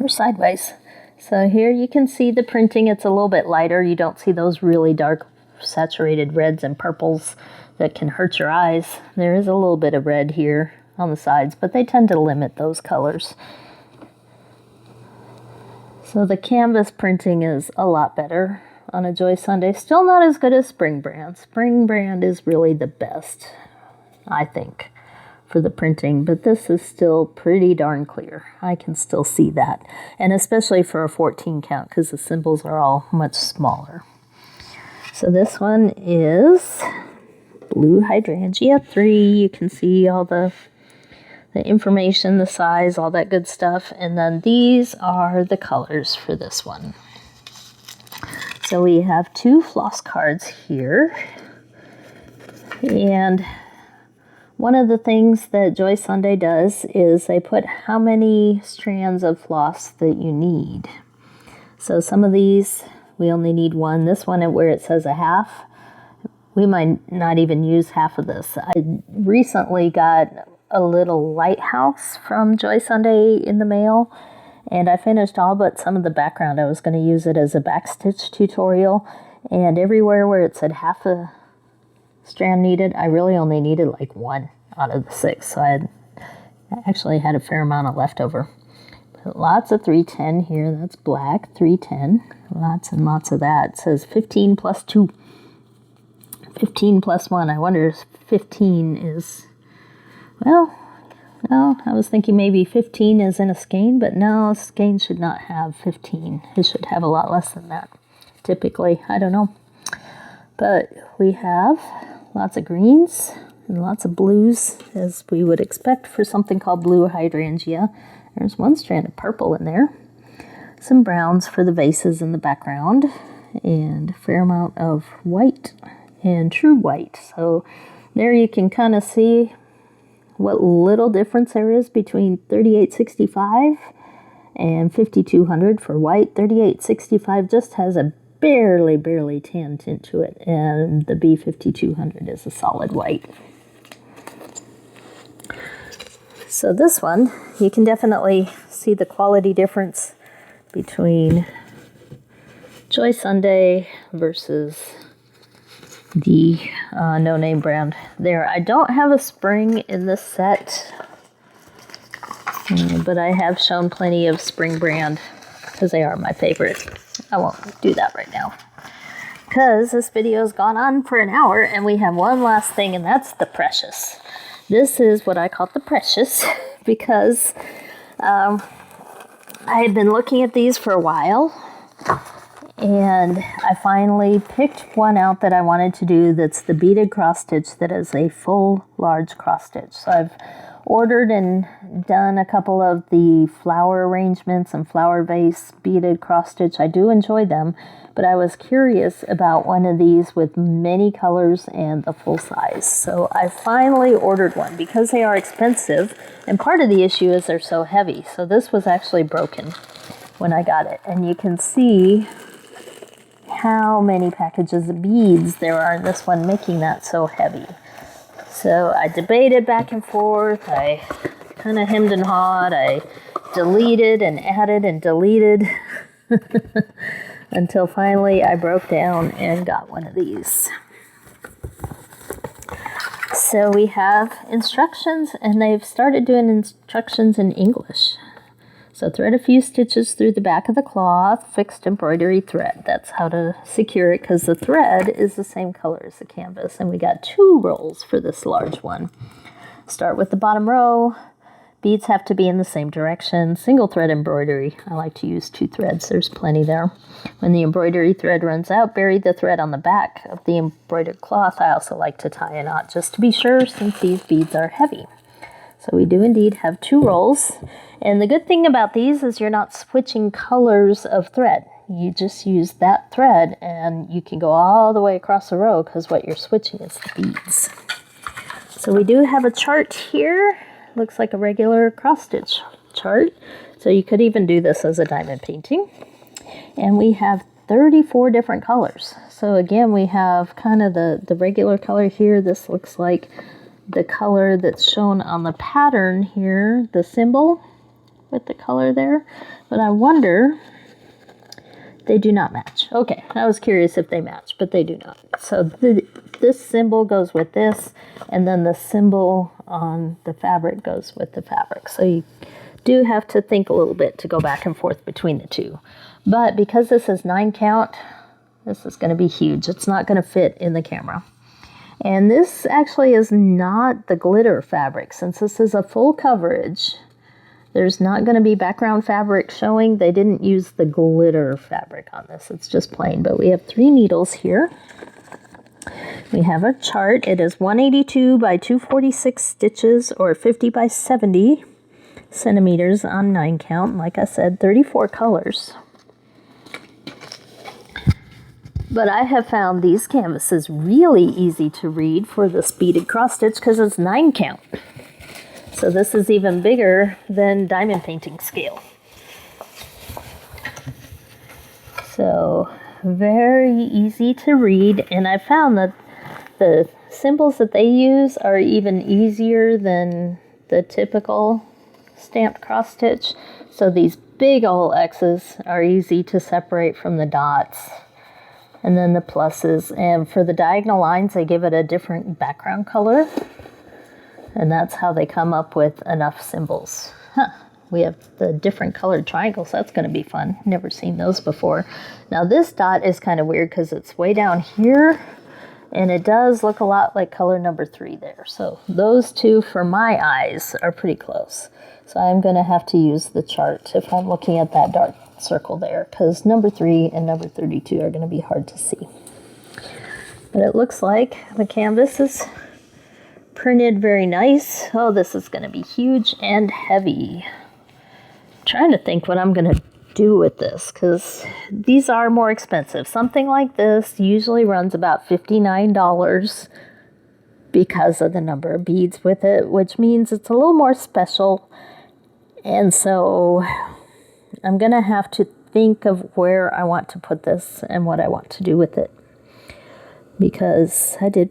or sideways. So here you can see the printing. It's a little bit lighter. You don't see those really dark saturated reds and purples that can hurt your eyes. There is a little bit of red here on the sides, but they tend to limit those colors. So the canvas printing is a lot better on a Joy Sunday. Still not as good as Spring Brand. Spring Brand is really the best, I think, for the printing, but this is still pretty darn clear. I can still see that, and especially for a 14 count because the symbols are all much smaller. So this one is Blue Hydrangea 3. You can see all the information, the size, all that good stuff. And then these are the colors for this one. So we have 2 floss cards here. And one of the things that Joy Sunday does is they put how many strands of floss that you need. So some of these, we only need 1. This one, where it says a half, we might not even use half of this. I recently got a little lighthouse from Joy Sunday in the mail, and I finished all but some of the background. I was going to use it as a backstitch tutorial, and everywhere where it said half a strand needed, I really only needed like 1 out of the 6, so I actually had a fair amount of leftover. But lots of 310 here. That's black 310. Lots and lots of that. It says 15 plus 2. 15 plus 1. I wonder if 15 is, well, no, I was thinking maybe 15 is in a skein, but no, a skein should not have 15. It should have a lot less than that, typically. I don't know. But we have lots of greens and lots of blues, as we would expect for something called Blue Hydrangea. There's 1 strand of purple in there. Some browns for the vases in the background, and a fair amount of white and true white. So there you can kind of see what little difference there is between 3865 and 5200 for white. 3865 just has a barely tan tint to it, and the B5200 is a solid white. So this one, you can definitely see the quality difference between Joy Sunday versus the No Name brand there. I don't have a spring in this set, but I have shown plenty of Spring Brand because they are my favorite. I won't do that right now because this video has gone on for an hour and we have one last thing, and that's the Precious. This is what I call the Precious because I had been looking at these for a while, and I finally picked one out that I wanted to do that's the beaded cross stitch that is a full large cross stitch. So I've ordered and done a couple of the flower arrangements and flower vase beaded cross stitch. I do enjoy them, but I was curious about one of these with many colors and the full size. So I finally ordered one because they are expensive, and part of the issue is they're so heavy. So this was actually broken when I got it, and you can see how many packages of beads there are in this one, making that so heavy. So I debated back and forth. I kind of hemmed and hawed. I deleted and added and deleted until finally I broke down and got one of these. So we have instructions, and they've started doing instructions in English. So thread a few stitches through the back of the cloth, fixed embroidery thread. That's how to secure it, because the thread is the same color as the canvas. And we got 2 rolls for this large one. Start with the bottom row. Beads have to be in the same direction. Single thread embroidery. I like to use 2 threads. There's plenty there. When the embroidery thread runs out, bury the thread on the back of the embroidered cloth. I also like to tie a knot just to be sure, since these beads are heavy. So we do indeed have 2 rolls. And the good thing about these is you're not switching colors of thread. You just use that thread, and you can go all the way across the row, because what you're switching is the beads. So we do have a chart here. Looks like a regular cross-stitch chart. So you could even do this as a diamond painting. And we have 34 different colors. So again, we have kind of the regular color here. This looks like the color that's shown on the pattern here, the symbol with the color there. But I wonder, they do not match. Okay, I was curious if they match, but they do not. So this symbol goes with this, and then the symbol on the fabric goes with the fabric. So you do have to think a little bit to go back and forth between the two. But because this is 9 count, this is going to be huge. It's not going to fit in the camera. And this actually is not the glitter fabric. Since this is a full coverage, there's not going to be background fabric showing. They didn't use the glitter fabric on this. It's just plain. But we have 3 needles here. We have a chart. It is 182 by 246 stitches, or 50 by 70 centimeters on 9 count. Like I said, 34 colors. But I have found these canvases really easy to read for this beaded cross stitch, because it's 9 count. So this is even bigger than diamond painting scale. So very easy to read, and I found that the symbols that they use are even easier than the typical stamped cross stitch. So these big old X's are easy to separate from the dots, and then the pluses. And for the diagonal lines, they give it a different background color, and that's how they come up with enough symbols. We have the different colored triangles. That's going to be fun. Never seen those before. Now this dot is kind of weird because it's way down here, and it does look a lot like color number 3 there. So those two, for my eyes, are pretty close. So I'm going to have to use the chart if I'm looking at that dark circle there, because number 3 and number 32 are going to be hard to see. But it looks like the canvas is printed very nice. Oh, this is going to be huge and heavy. Trying to think what I'm going to do with this, because these are more expensive. Something like this usually runs about $59 because of the number of beads with it, which means it's a little more special. And so I'm going to have to think of where I want to put this and what I want to do with it, because I did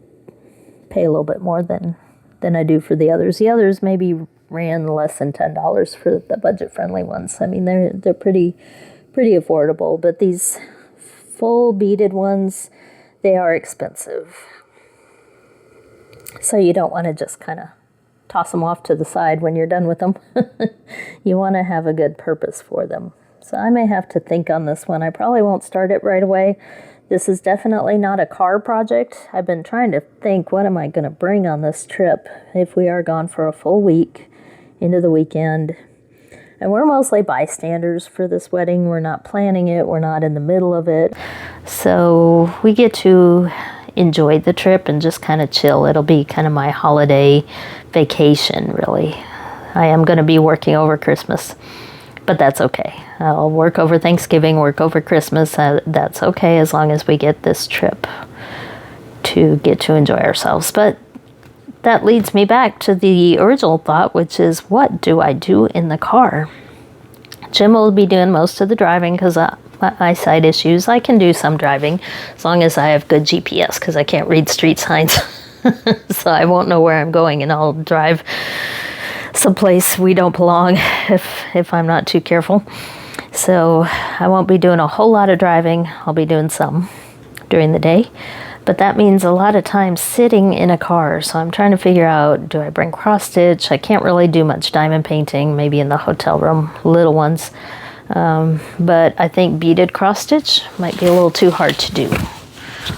pay a little bit more than I do for the others. The others maybe ran less than $10 for the budget-friendly ones. I mean, they're pretty affordable, but these full beaded ones, they are expensive. So you don't want to just kind of toss them off to the side when you're done with them. You want to have a good purpose for them. So I may have to think on this one. I probably won't start it right away. This is definitely not a car project. I've been trying to think, what am I going to bring on this trip if we are gone for a full week into the weekend? And we're mostly bystanders for this wedding. We're not planning it. We're not in the middle of it. So we get to enjoy the trip and just kind of chill. It'll be kind of my holiday vacation, really. I am going to be working over Christmas, but that's okay. I'll work over Thanksgiving, work over Christmas. That's okay, as long as we get this trip to get to enjoy ourselves. But that leads me back to the original thought, which is, what do I do in the car? Jim will be doing most of the driving because my eyesight issues, I can do some driving as long as I have good GPS, because I can't read street signs. So I won't know where I'm going, and I'll drive someplace we don't belong if I'm not too careful. So I won't be doing a whole lot of driving. I'll be doing some during the day. But that means a lot of time sitting in a car. So I'm trying to figure out, do I bring cross stitch? I can't really do much diamond painting, maybe in the hotel room, little ones. But I think beaded cross stitch might be a little too hard to do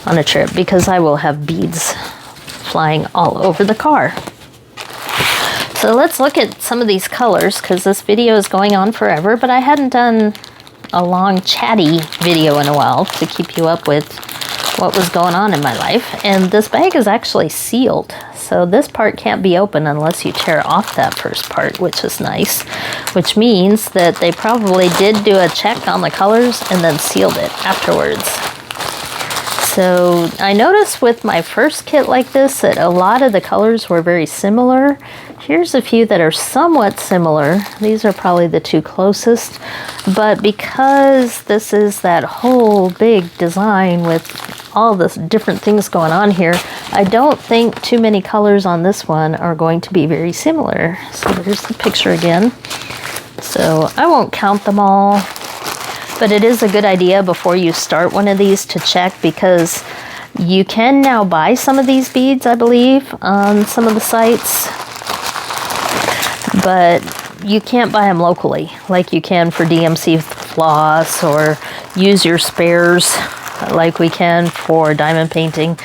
on a trip, because I will have beads flying all over the car. So let's look at some of these colors, because this video is going on forever, but I hadn't done a long chatty video in a while to keep you up with what was going on in my life. And this bag is actually sealed, so this part can't be open unless you tear off that first part, which is nice, which means that they probably did do a check on the colors and then sealed it afterwards. So I noticed with my first kit like this that a lot of the colors were very similar. Here's a few that are somewhat similar. These are probably the two closest, but because this is that whole big design with all the different things going on here, I don't think too many colors on this one are going to be very similar. So here's the picture again. So I won't count them all, but it is a good idea before you start one of these to check, because you can now buy some of these beads, I believe, on some of the sites, but you can't buy them locally like you can for DMC floss, or use your spares like we can for diamond painting.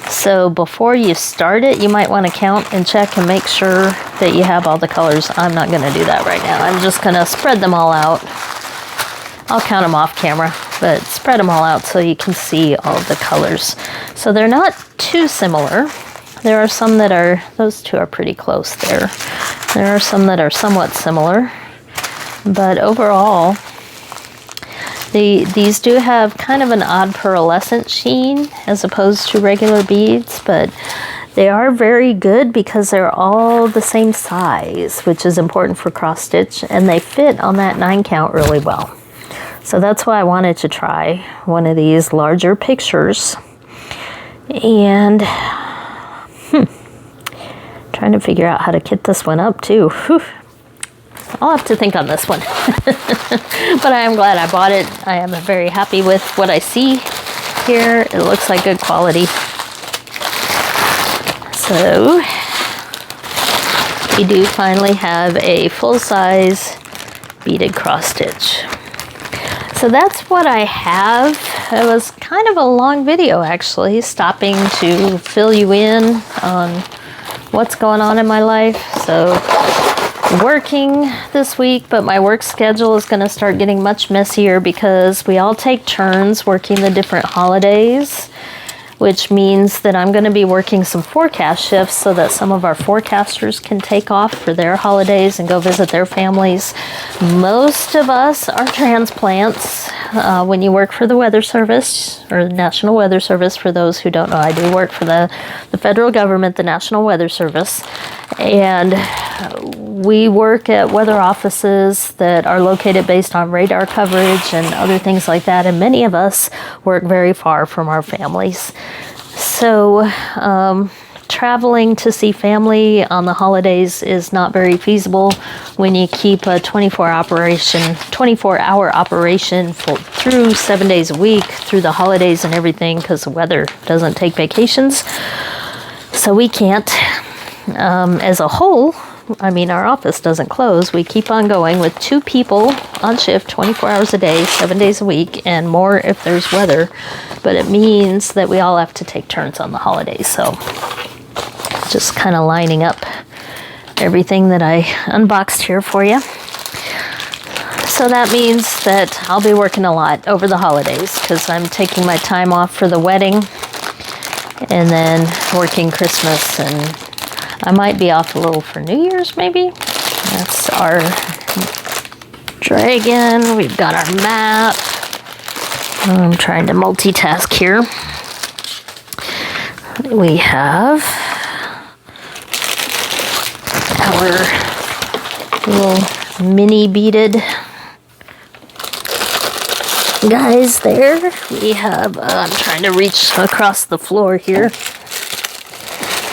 So before you start it, you might want to count and check and make sure that you have all the colors. I'm not going to do that right now. I'm just going to spread them all out. I'll count them off camera, but spread them all out so you can see all the colors. So they're not too similar. There are some that are, those two are pretty close there. There are some that are somewhat similar, but overall, these do have kind of an odd pearlescent sheen as opposed to regular beads, but they are very good because they're all the same size, which is important for cross stitch, and they fit on that 9 count really well. So that's why I wanted to try one of these larger pictures. And trying to figure out how to kit this one up too. Whew. I'll have to think on this one. But I am glad I bought it. I am very happy with what I see here. It looks like good quality. So we do finally have a full-size beaded cross stitch. So that's what I have. It was kind of a long video, actually, stopping to fill you in on what's going on in my life. So working this week, but my work schedule is going to start getting much messier because we all take turns working the different holidays, which means that I'm going to be working some forecast shifts so that some of our forecasters can take off for their holidays and go visit their families. Most of us are transplants. When you work for the Weather Service, or the National Weather Service, for those who don't know, I do work for the federal government, the National Weather Service, and we work at weather offices that are located based on radar coverage and other things like that, and many of us work very far from our families. So traveling to see family on the holidays is not very feasible when you keep a 24-hour operation through 7 days a week through the holidays and everything, because the weather doesn't take vacations. So we can't. As a whole, I mean, our office doesn't close. We keep on going with 2 people on shift 24 hours a day, 7 days a week, and more if there's weather. But it means that we all have to take turns on the holidays. So just kind of lining up everything that I unboxed here for you. So that means that I'll be working a lot over the holidays because I'm taking my time off for the wedding and then working Christmas, and I might be off a little for New Year's maybe. That's our dragon. We've got our map. I'm trying to multitask here. We have our little mini beaded guys, there we have, I'm trying to reach across the floor here.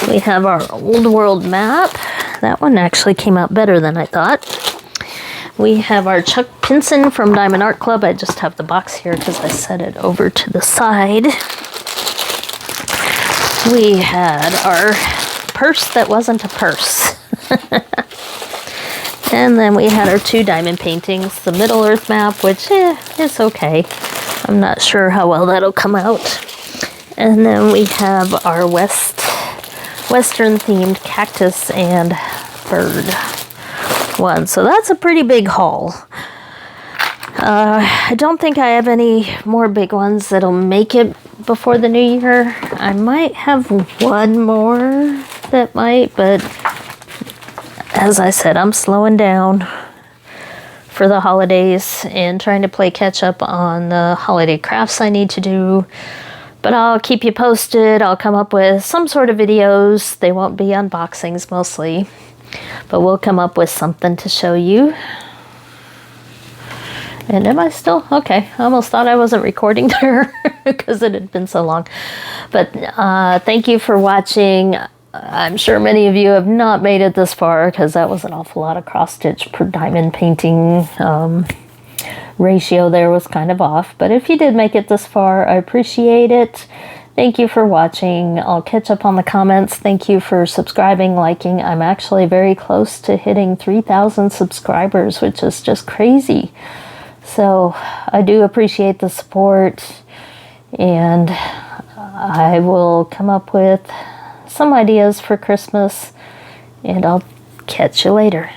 We have our old world map. That one actually came out better than I thought. We have our Chuck Pinson from Diamond Art Club. I just have the box here because I set it over to the side. We had our purse that wasn't a purse. And then we had our 2 diamond paintings. The Middle Earth map, which is okay. I'm not sure how well that'll come out. And then we have our Western themed cactus and bird one. So that's a pretty big haul. I don't think I have any more big ones that'll make it before the new year. I might have one more that might, but as I said, I'm slowing down for the holidays and trying to play catch up on the holiday crafts I need to do. But I'll keep you posted. I'll come up with some sort of videos. They won't be unboxings mostly, but we'll come up with something to show you. And am I still? Okay, I almost thought I wasn't recording there because it had been so long. But thank you for watching. I'm sure many of you have not made it this far because that was an awful lot of cross stitch per diamond painting. Ratio there was kind of off. But if you did make it this far, I appreciate it. Thank you for watching. I'll catch up on the comments. Thank you for subscribing, liking. I'm actually very close to hitting 3,000 subscribers, which is just crazy. So I do appreciate the support, and I will come up with some ideas for Christmas, and I'll catch you later.